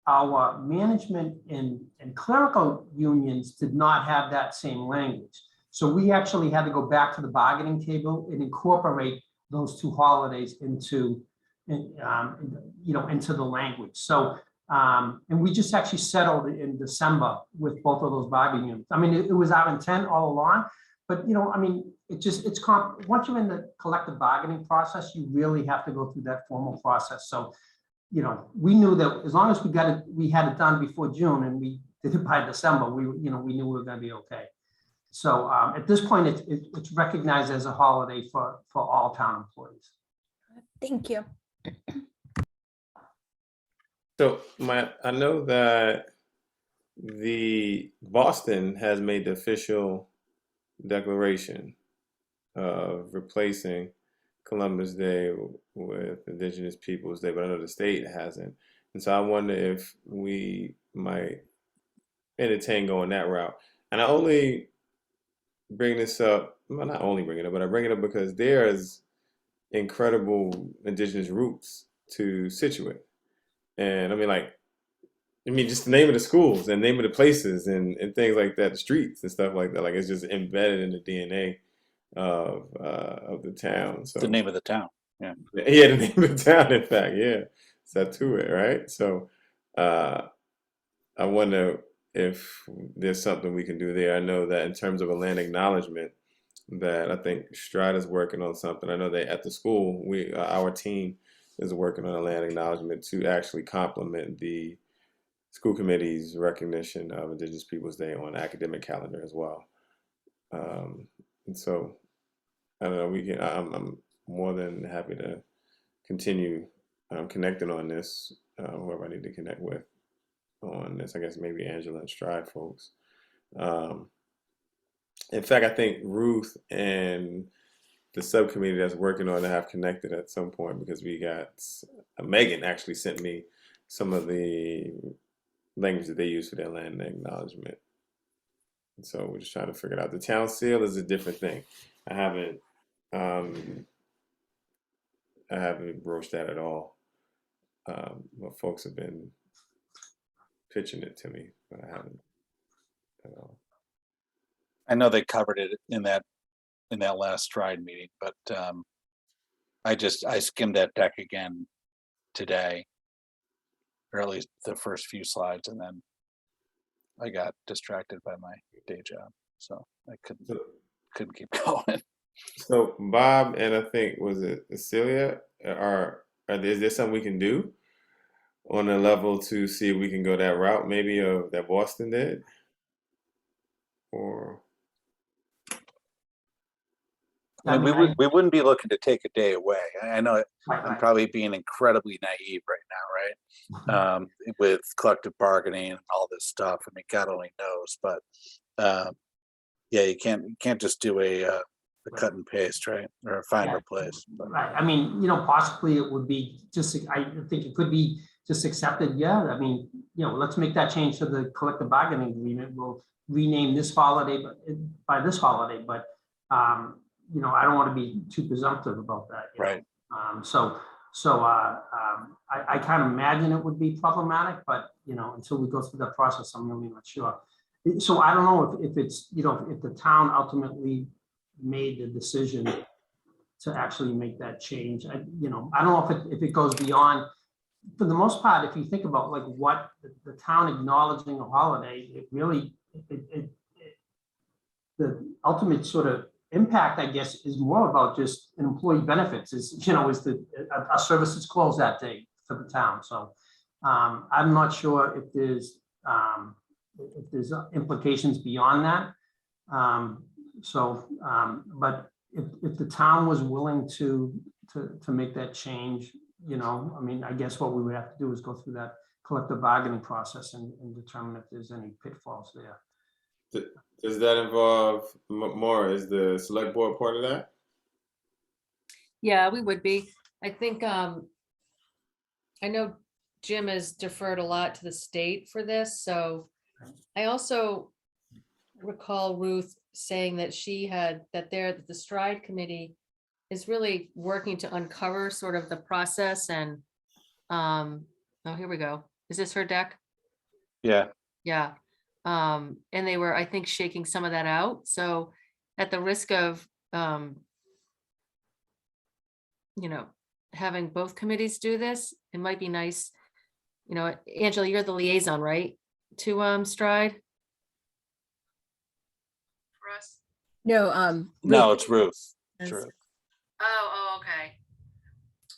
Our management and clerical unions did not have that same language. So we actually had to go back to the bargaining table and incorporate those 2 holidays into the language. So and we just actually settled in December with both of those bargaining units. I mean, it was our intent all along, but once you're in the collective bargaining process, you really have to go through that formal process. So, we knew that as long as we had it done before June and we did it by December, we knew we were going to be okay. So at this point, it's recognized as a holiday for all town employees. thank you. So I know that the Boston has made the official declaration of replacing Columbus Day with Indigenous Peoples Day, but I know the state hasn't. And so I wonder if we might entertain going that route. And I only bring this up, well, not only bring it up, but I bring it up because there's incredible Indigenous roots to Scituate. And just the name of the schools and name of the places and things like that, the streets and stuff like that. Like it's just embedded in the DNA of the town. So The name of the town. Yeah. Yeah, the name of the town, in fact, yeah. Scituate, right? So I wonder if there's something we can do there. I know that in terms of a land acknowledgement, that I think Strata's working on something. I know that at the school, our team is working on a land acknowledgement to actually complement the school committee's recognition of Indigenous Peoples Day on the academic calendar as well. And so, I don't know, I'm more than happy to continue connecting on this, whoever I need to connect with. on this. I guess maybe Angela and Stride folks. In fact, I think Ruth and the subcommittee that's working on it have connected at some point, because we got Megan actually sent me some of the language that they use for their land acknowledgement. And so we're just trying to figure it out. The town seal is a different thing. I haven't broached that at all. But folks have been pitching it to me, but I haven't at all. I know they covered it in that last Stride meeting, but I skimmed that deck again today, or at least the first few slides, and then I got distracted by my day job, so I couldn't keep going. So Bob and I think, was it Celia, is there something we can do on a level to see if we can go that route, maybe that Boston did? Or We wouldn't be looking to take a day away. I know I'm Right. probably being incredibly naive right now, right? With collective bargaining and all this stuff. I mean, God only knows, but yeah, you can't just do a cut and paste, right? Or a find Yeah. replace. But Right, I mean, possibly it would be just, I think it could be just accepted, yeah, I mean, let's make that change to the collective bargaining agreement, we'll rename this holiday by this holiday, but, I don't want to be too presumptive about that. right. I kind of imagine it would be problematic, but, until we go through that process, I'm really not sure. So I don't know if it's, if the town ultimately made the decision to actually make that change. I don't know if it goes beyond, for the most part, if you think about like what the town acknowledging a holiday, it really, the ultimate sort of impact, I guess, is more about just an employee benefits is our service is closed that day for the town. So I'm not sure if there's implications beyond that. But if the town was willing to make that change, I mean, I guess what we would have to do is go through that collective bargaining process and determine if there's any pitfalls there. does that involve more? Is the select board part of that? Yeah, we would be. I think, I know Jim has deferred a lot to the state for this, so I also recall Ruth saying that the Stride Committee is really working to uncover sort of the process and, oh, here we go. Is this her deck? Yeah. Yeah. And they were, I think, shaking some of that out. So at the risk of, having both committees do this, it might be nice. Angela, you're the liaison, right? To Stride? For us? No, No, Ruth, it's Ruth. It's Yes. Ruth. Oh, okay.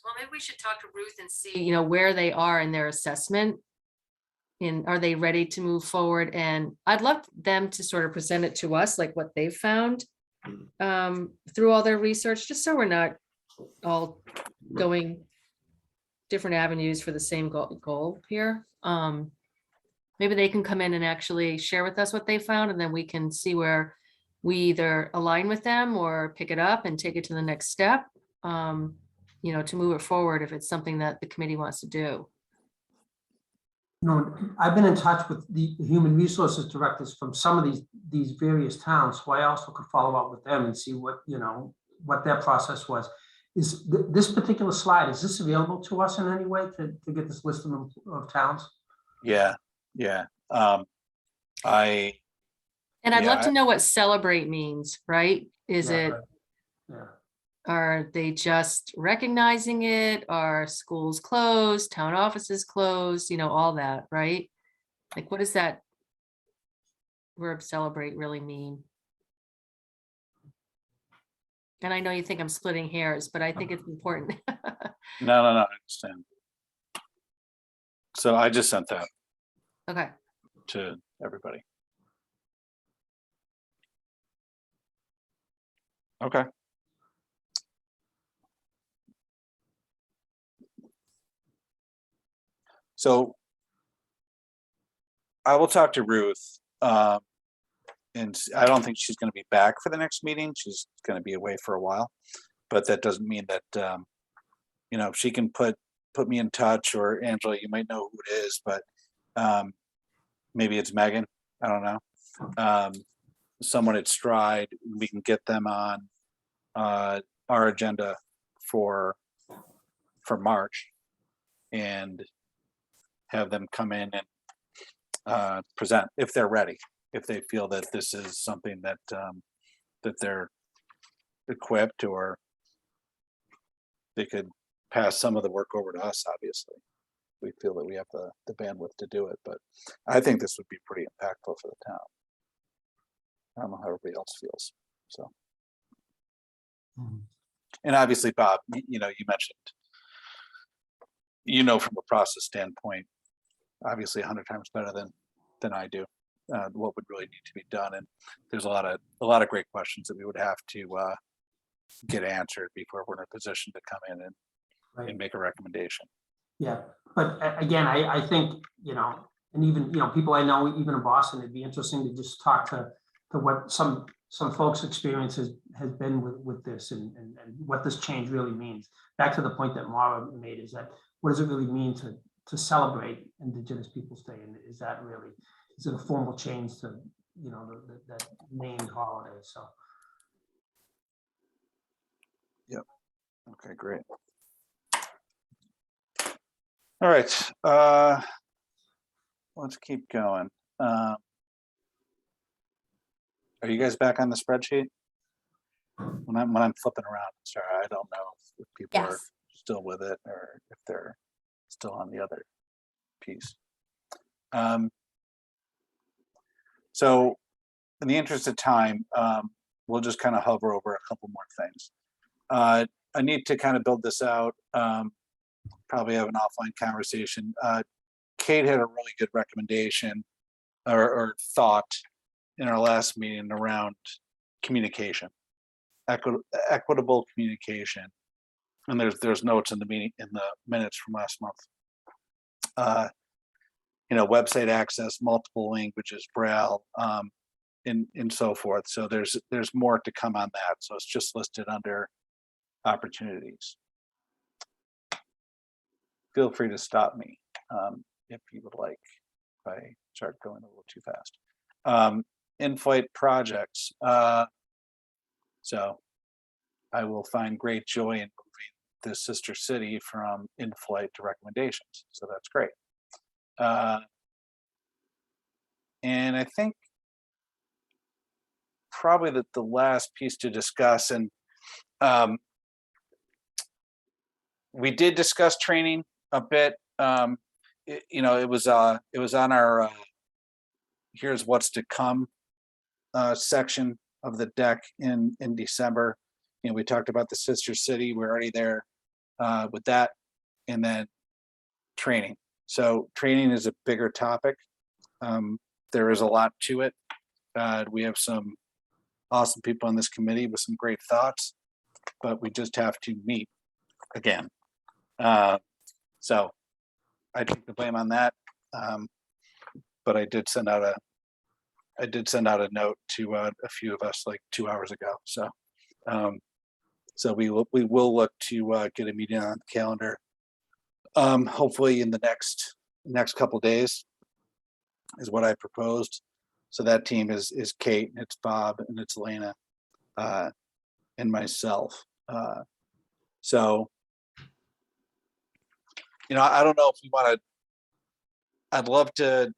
Well, maybe we should talk to Ruth and see, where they are in their assessment. And are they ready to move forward? And I'd love them to sort of present it to us, like what they've found through all their research, just so we're not all going different avenues for the same goal here. Maybe they can come in and actually share with us what they found, and then we can see where we either align with them or pick it up and take it to the next step, to move it forward if it's something that the committee wants to do. I've been in touch with the human resources directors from some of these various towns, so I also could follow up with them and see what their process was. Is this particular slide, is this available to us in any way to get this list of towns? Yeah. And I'd love Yeah, to know what celebrate means, right? Yeah. Are they just recognizing it? Are schools closed, town offices closed, all that, right? Like, what does that verb celebrate really mean? And I know you think I'm splitting hairs, but I think it's important. No, I understand. So I just sent that Okay. to everybody. Okay. So I will talk to Ruth. And I don't think she's going to be back for the next meeting. She's going to be away for a while, but that doesn't mean that, you know, she can put me in touch, or Angela, you might know who it is, but maybe it's Megan. I don't know. Someone at Stride, we can get them on our agenda for March and have them come in and present if they're ready, if they feel that this is something that that they're equipped, or they could pass some of the work over to us. Obviously, we feel that we have the bandwidth to do it, but I think this would be pretty impactful for the town. I don't know how everybody else feels. So, and obviously, Bob, you know, you mentioned, you know, from a process standpoint, obviously 100 times better than I do, what would really need to be done. And there's a lot of great questions that we would have to get answered before we're in a position to come in and make a recommendation. Yeah, but again, I think, you know, and even, you know, people I know, even in Boston, it'd be interesting to just talk to what some folks' experience has been with this, and what this change really means. Back to the point that Mara made, is that what does it really mean to celebrate Indigenous Peoples' Day? And is it a formal change to, you know, that named holiday? So. Yep. Okay, great. All right, let's keep going. Are you guys back on the spreadsheet? When I'm flipping around, sorry, I don't know if people are Yes. still with it, or if they're still on the other piece. So in the interest of time, we'll just kind of hover over a couple more things. I need to kind of build this out. Probably have an offline conversation. Kate had a really good recommendation or thought in our last meeting around communication, equitable communication. And there's notes in the meeting, in the minutes from last month. You know, website access, multiple languages, Braille, and so forth. So there's more to come on that. So it's just listed under opportunities. Feel free to stop me if you would like, if I start going a little too fast. In-flight projects. So I will find great joy in moving the sister city from in-flight to recommendations. So that's great. And I think probably the last piece to discuss, and we did discuss training a bit. You know, it was on our here's what's to come section of the deck in December. You know, we talked about the sister city. We're already there with that, and then training. So training is a bigger topic. There is a lot to it. We have some awesome people on this committee with some great thoughts, but we just have to meet again. So I take the blame on that. But I did send out a note to a few of us like 2 hours ago. So so we will look to get a meeting on the calendar. Hopefully in the next couple of days is what I proposed. So that team is Kate, and it's Bob, and it's Lena, and myself. So, you know, I don't know if you want to, I'd love to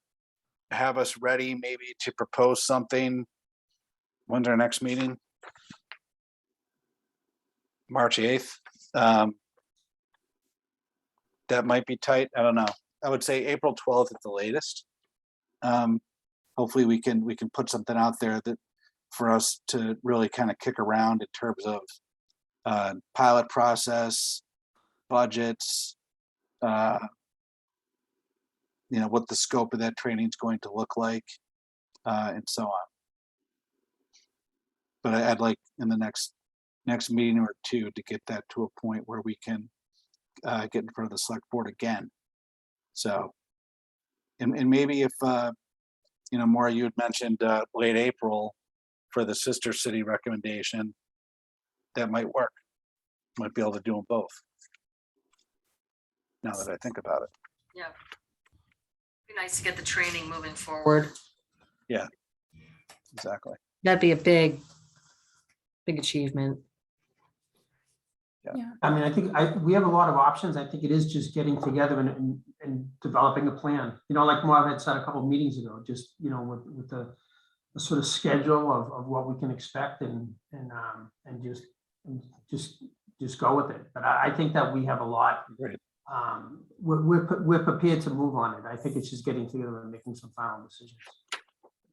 have us ready maybe to propose something. When's our next meeting? March 8th. That might be tight. I don't know. I would say April 12th at the latest. Hopefully we can put something out there that for us to really kind of kick around in terms of pilot process, budgets, you know, what the scope of that training is going to look like, and so on. But I'd like in the next meeting or two to get that to a point where we can get in front of the select board again. So, and maybe if Maura, you had mentioned late April for the sister city recommendation. That might work. Might be able to do them both. Now that I think about it. Yeah. Be nice to get the training moving forward. Exactly. That'd be a big achievement. I mean, I think we have a lot of options. I think it is just getting together and developing a plan. Like Marv had said a couple of meetings ago, just, with the sort of schedule of what we can expect and just go with it. But I think that we have a lot. Great. We're prepared to move on it. I think it's just getting together and making some final decisions.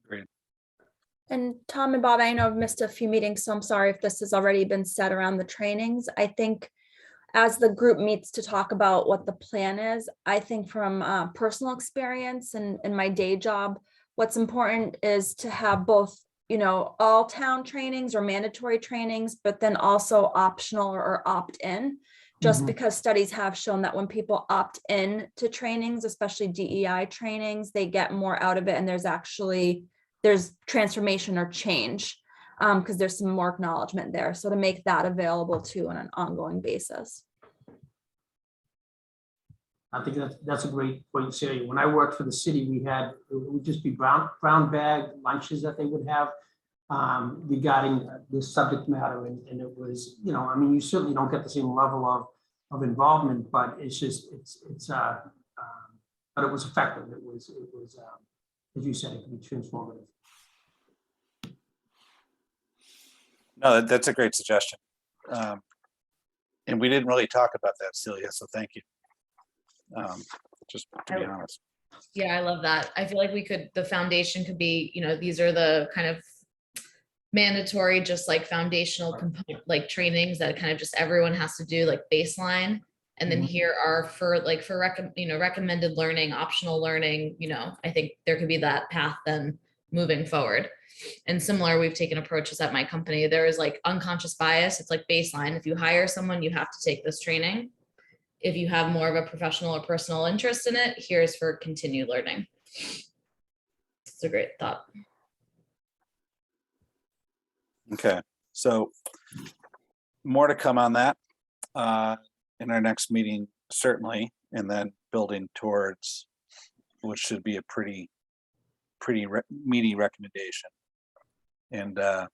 Great. And Tom and Bob, I know I've missed a few meetings, so I'm sorry if this has already been said around the trainings. I think as the group meets to talk about what the plan is, I think from personal experience and my day job, what's important is to have both, all town trainings or mandatory trainings, but then also optional or opt-in. Just because studies have shown that when people opt in to trainings, especially DEI trainings, they get more out of it, and there's transformation or change because there's some more acknowledgement there. So to make that available too on an ongoing basis. I think that's a great point, Celia. When I worked for the city, it would just be brown bag lunches that they would have regarding this subject matter. And it was, I mean, you certainly don't get the same level of involvement, but but it was effective. It was as you said, it can be transformative. No, that's a great suggestion. And we didn't really talk about that, Celia, so thank you. Just to be honest. Yeah, I love that. I feel like the foundation could be, these are the kind of mandatory, just like foundational component, like trainings that kind of just everyone has to do, like baseline. And then here are recommended learning, optional learning, I think there could be that path then moving forward. And similar, we've taken approaches at my company. There is like unconscious bias. It's like baseline. If you hire someone, you have to take this training. If you have more of a professional or personal interest in it, here's for continued learning. It's a great thought. Okay, so more to come on that in our next meeting, certainly, and then building towards what should be a pretty meaty recommendation. And I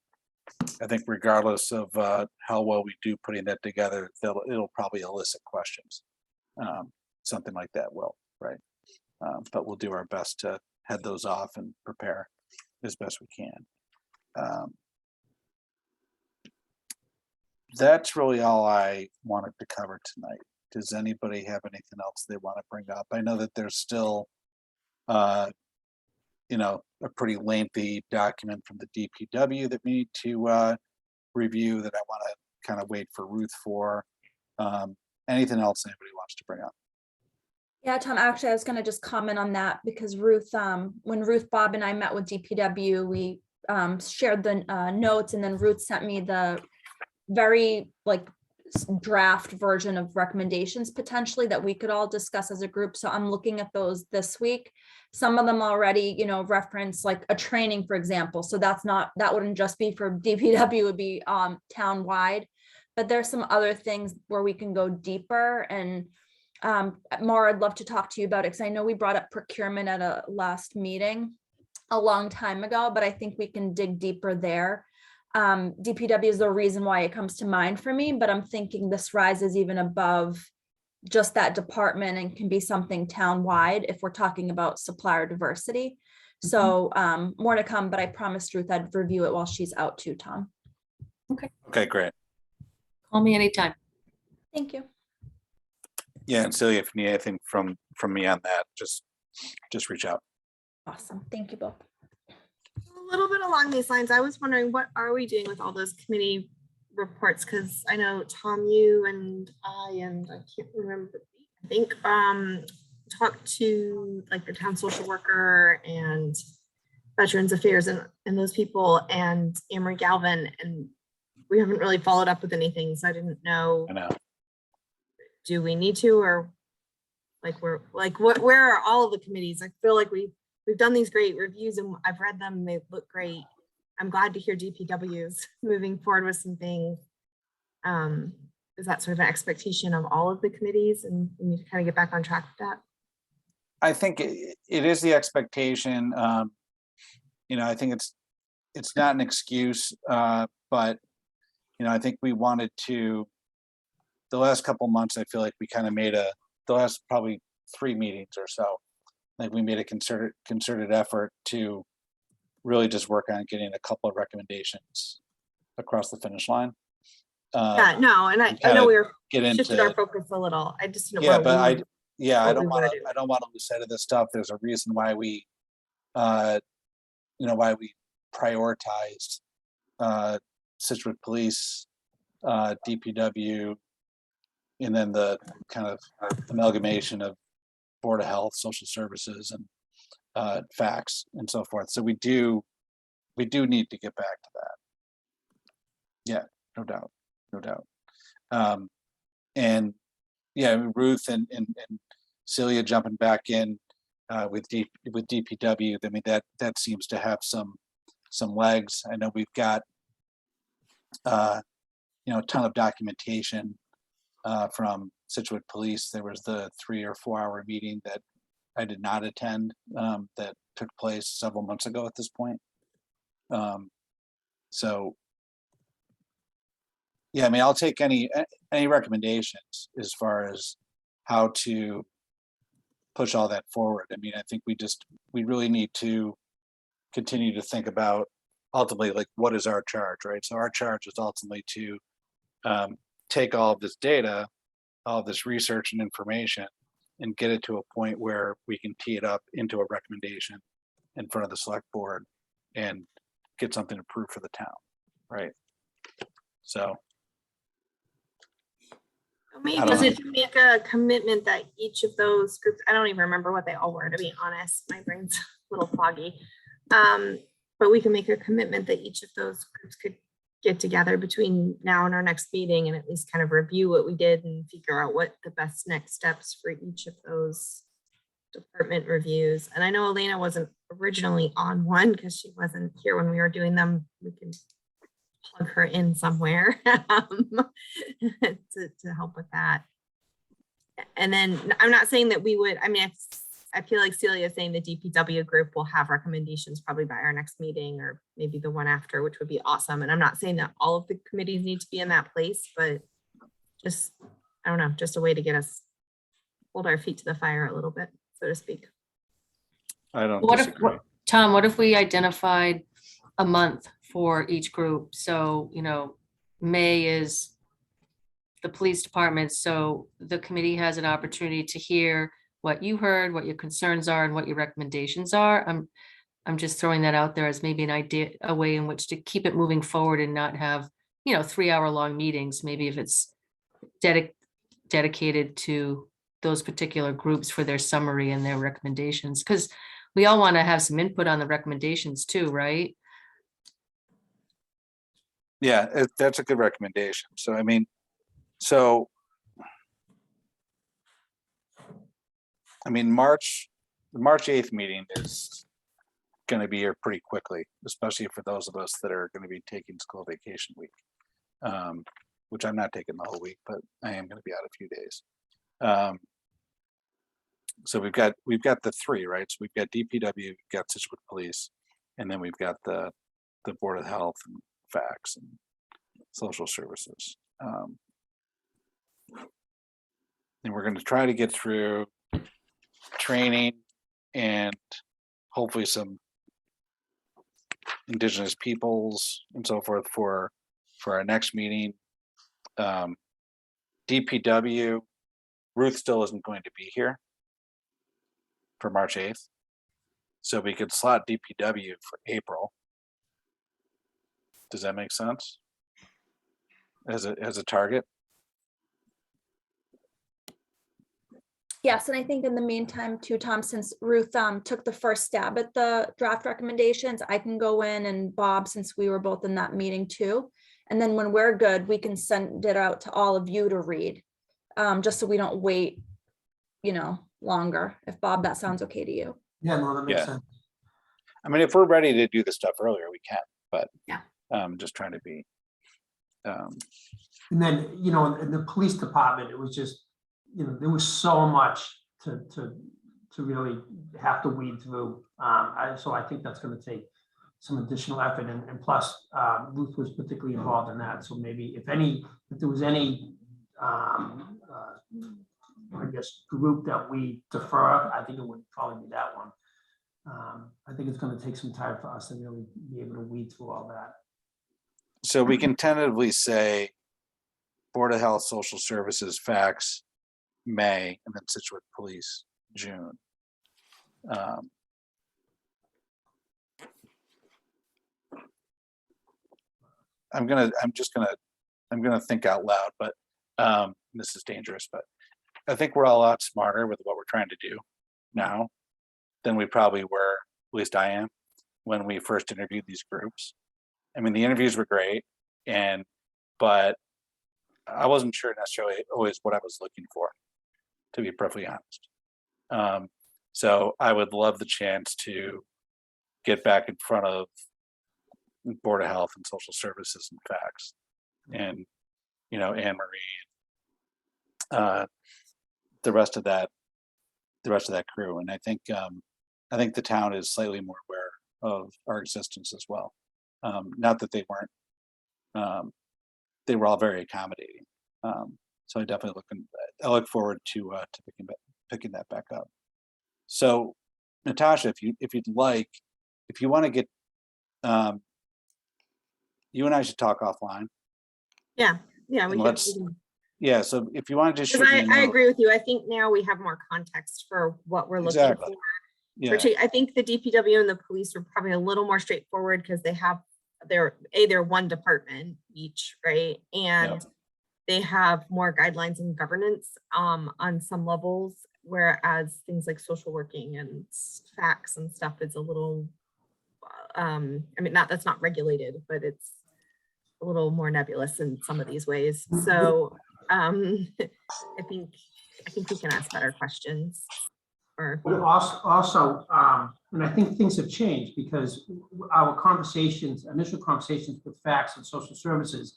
think regardless of how well we do putting that together, it'll probably elicit questions. Something like that will, right? But we'll do our best to head those off and prepare as best we can. That's really all I wanted to cover tonight. Does anybody have anything else they want to bring up? I know that there's still, a pretty lengthy document from the DPW that we need to review that I want to kind of wait for Ruth for. Anything else anybody wants to bring up? Yeah, Tom, actually, I was going to just comment on that because Ruth, when Ruth, Bob, and I met with DPW, we shared the notes, and then Ruth sent me the very draft version of recommendations potentially that we could all discuss as a group. So I'm looking at those this week. Some of them already, reference like a training, for example. So that wouldn't just be for DPW, it would be town-wide. But there's some other things where we can go deeper. And Maura, I'd love to talk to you about it because I know we brought up procurement at a last meeting a long time ago, but I think we can dig deeper there. DPW is the reason why it comes to mind for me, but I'm thinking this rises even above just that department and can be something town-wide if we're talking about supplier diversity. So more to come, but I promised Ruth I'd review it while she's out too, Tom. Okay, great. Call me anytime. Thank you. Yeah, and Celia, if you need anything from me on that, just reach out. Awesome. Thank you both. A little bit along these lines, I was wondering, what are we doing with all those committee reports? Because I know Tom, you and I can't remember, I think talked to like the town social worker and Veterans Affairs and those people and Amory Galvin, and we haven't really followed up with anything. So I didn't know. I know. Do we need to, or where are all of the committees? I feel like we we've done these great reviews and I've read them, they look great. I'm glad to hear DPW's moving forward with some things. Is that sort of an expectation of all of the committees, and we need to kind of get back on track with that? I think it is the expectation. I think it's not an excuse, but I think we wanted to. The last couple months, I feel like we kind of made the last probably 3 meetings or so, like we made a concerted effort to really just work on getting a couple of recommendations across the finish line. Yeah, no, and I know we were shifted our focus a little. I just didn't yeah, want but to I don't we want wanna to. do. I don't want to lose sight of this stuff. There's a reason why we, why we prioritized Scituate Police, DPW, and then the kind of amalgamation of Board of Health, Social Services, and facts and so forth. So we do need to get back to that. Yeah, no doubt. And yeah, Ruth and Celia jumping back in with DPW. I mean, that seems to have some legs. I know we've got a ton of documentation from Scituate Police. There was the 3 or 4 hour meeting that I did not attend that took place several months ago at this point. So yeah, I mean, I'll take any recommendations as far as how to push all that forward. I mean, I think we really need to continue to think about ultimately, like, what is our charge, right? So our charge is ultimately to take all of this data, all of this research and information, and get it to a point where we can tee it up into a recommendation in front of the select board and get something approved for the town, right? So Maybe don't we know. can make a commitment that each of those groups, I don't even remember what they all were, to be honest, my brain's a little foggy. But we can make a commitment that each of those groups could get together between now and our next meeting and at least kind of review what we did and figure out what the best next steps for each of those department reviews. And I know Elena wasn't originally on one because she wasn't here when we were doing them. We can plug her in somewhere to help with that. And then I'm not saying that we would, I mean, I feel like Celia is saying the DPW group will have recommendations probably by our next meeting or maybe the one after, which would be awesome. And I'm not saying that all of the committees need to be in that place, but just, I don't know, just a way to get us, hold our feet to the fire a little bit, so to speak. I don't What if, disagree. Tom, what if we identified a month for each group? So, May is the police department. So the committee has an opportunity to hear what you heard, what your concerns are, and what your recommendations are. I'm just throwing that out there as maybe an idea, a way in which to keep it moving forward and not have, 3-hour-long meetings. Maybe if it's dedicated to those particular groups for their summary and their recommendations, because we all want to have some input on the recommendations too, right? Yeah, that's a good recommendation. So, I mean, the March 8th meeting is going to be here pretty quickly, especially for those of us that are going to be taking school vacation week, which I'm not taking the whole week, but I am going to be out a few days. So we've got the 3, right? So we've got DPW, we've got Scituate Police, and then we've got the Board of Health and Facts and Social Services. And we're going to try to get through training and hopefully some Indigenous peoples and so forth for our next meeting. DPW, Ruth still isn't going to be here for March 8th. So we could slot DPW for April. Does that make sense? As a target? Yes, and I think in the meantime too, Tom, since Ruth took the first stab at the draft recommendations, I can go in, and Bob, since we were both in that meeting too. And then when we're good, we can send it out to all of you to read, just so we don't wait, longer. If Bob, that sounds okay to you. Yeah, no, that makes Yeah. sense. I mean, if we're ready to do this stuff earlier, we can, but Yeah. just trying to be. And then, you know, in the police department, it was just, you know, there was so much to really have to weed through. So I think that's going to take some additional effort, and plus Ruth was particularly involved in that. So maybe if there was any, I guess, group that we defer, I think it would probably be that one. I think it's going to take some time for us to really be able to weed through all that. So we can tentatively say Board of Health, Social Services, Facts, May, and then Scituate Police, June. I'm gonna think out loud, but this is dangerous, but I think we're all a lot smarter with what we're trying to do now than we probably were, at least I am, when we first interviewed these groups. I mean, the interviews were great, but I wasn't sure necessarily always what I was looking for, to be perfectly honest. So I would love the chance to get back in front of Board of Health and Social Services and Facts, and you know, Anne Marie, the rest of that crew. And I think the town is slightly more aware of our existence as well. Not that they weren't, they were all very accommodating. So I definitely look forward to picking that back up. So Natasha, if you'd like, if you want to get, you and I should talk offline. Yeah, we And can. Yeah, so if you want to just shoot Because me a I note. agree with you. I think now we have more context for what we're looking Exactly. for. Yeah, I think the DPW and the police are probably a little more straightforward because they're one department each, right? And they have more guidelines and governance on some levels, whereas things like social working and facts and stuff is a little, I mean, that's not regulated, but it's a little more nebulous in some of these ways. So I think we can ask better questions. But also, and I think things have changed because our initial conversations with Facts and Social Services,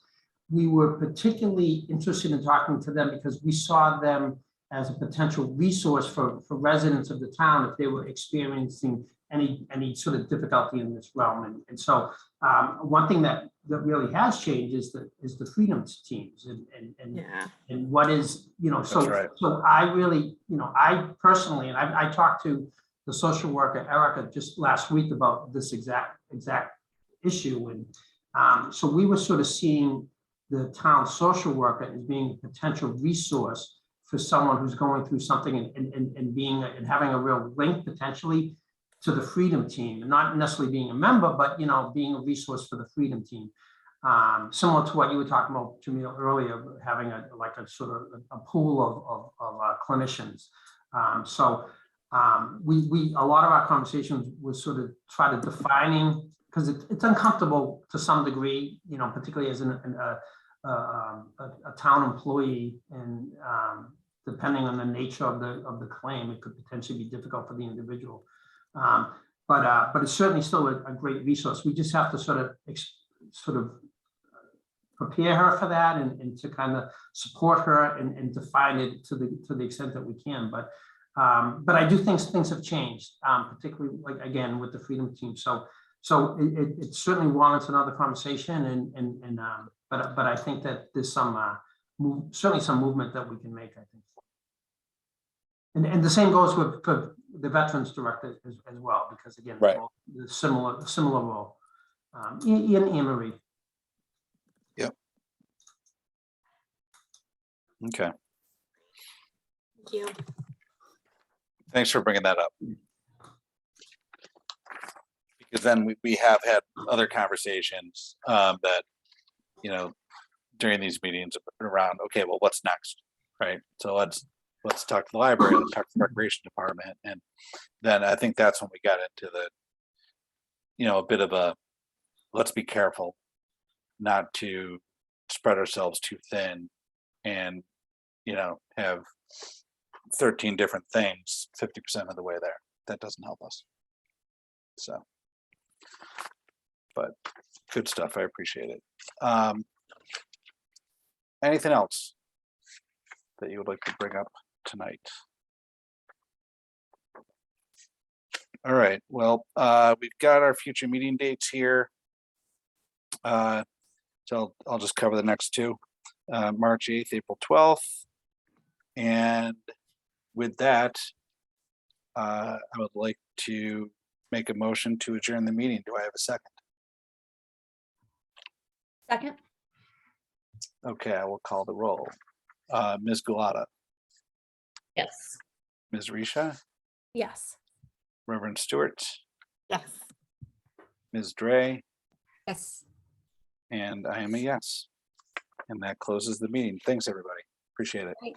we were particularly interested in talking to them because we saw them as a potential resource for residents of the town if they were experiencing any sort of difficulty in this realm. And so one thing that really has changed is the freedoms teams and what is, you know, so right. so I really, you know, I personally, and I talked to the social worker Erica just last week about this exact issue, and so we were sort of seeing the town social worker as being a potential resource for someone who's going through something and having a real link potentially to the freedom team, and not necessarily being a member, but, you know, being a resource for the freedom team. Similar to what you were talking about, Jamil, earlier, having a sort of a pool of clinicians. So we a lot of our conversations was sort of try to defining, because it's uncomfortable to some degree, you know, particularly as a town employee, and depending on the nature of the claim, it could potentially be difficult for the individual. But it's certainly still a great resource. We just have to sort of prepare her for that, and to kind of support her and define it to the extent that we can. But I do think things have changed, particularly, like, again, with the freedom team. So it certainly warrants another conversation, but I think that there's certainly some movement that we can make, I think. And the same goes with the veterans director as well, because again, Right. the similar role. Ian and Marie. Yep. Okay. Thank you. Thanks for bringing that up. Because then we have had other conversations that, you know, during these meetings around, okay, well, what's next, right? So let's talk to the library, let's talk to the recreation department. And then I think that's when we got into the, you know, a bit of a, let's be careful not to spread ourselves too thin and, you know, have 13 different things 50% of the way there. That doesn't help us. So But good stuff. I appreciate it. Anything else that you would like to bring up tonight? All right, well, we've got our future meeting dates here. So I'll just cover the next two, March 8th, April 12th. And with that, I would like to make a motion to adjourn the meeting. Do I have a second? Second, Okay, I will call the roll. Ms. Gulata, Yes. Ms. Risha, yes. Reverend Stewart, Yes. Ms. Dre, Yes. and I am a yes. And that closes the meeting. Thanks, everybody. Appreciate it.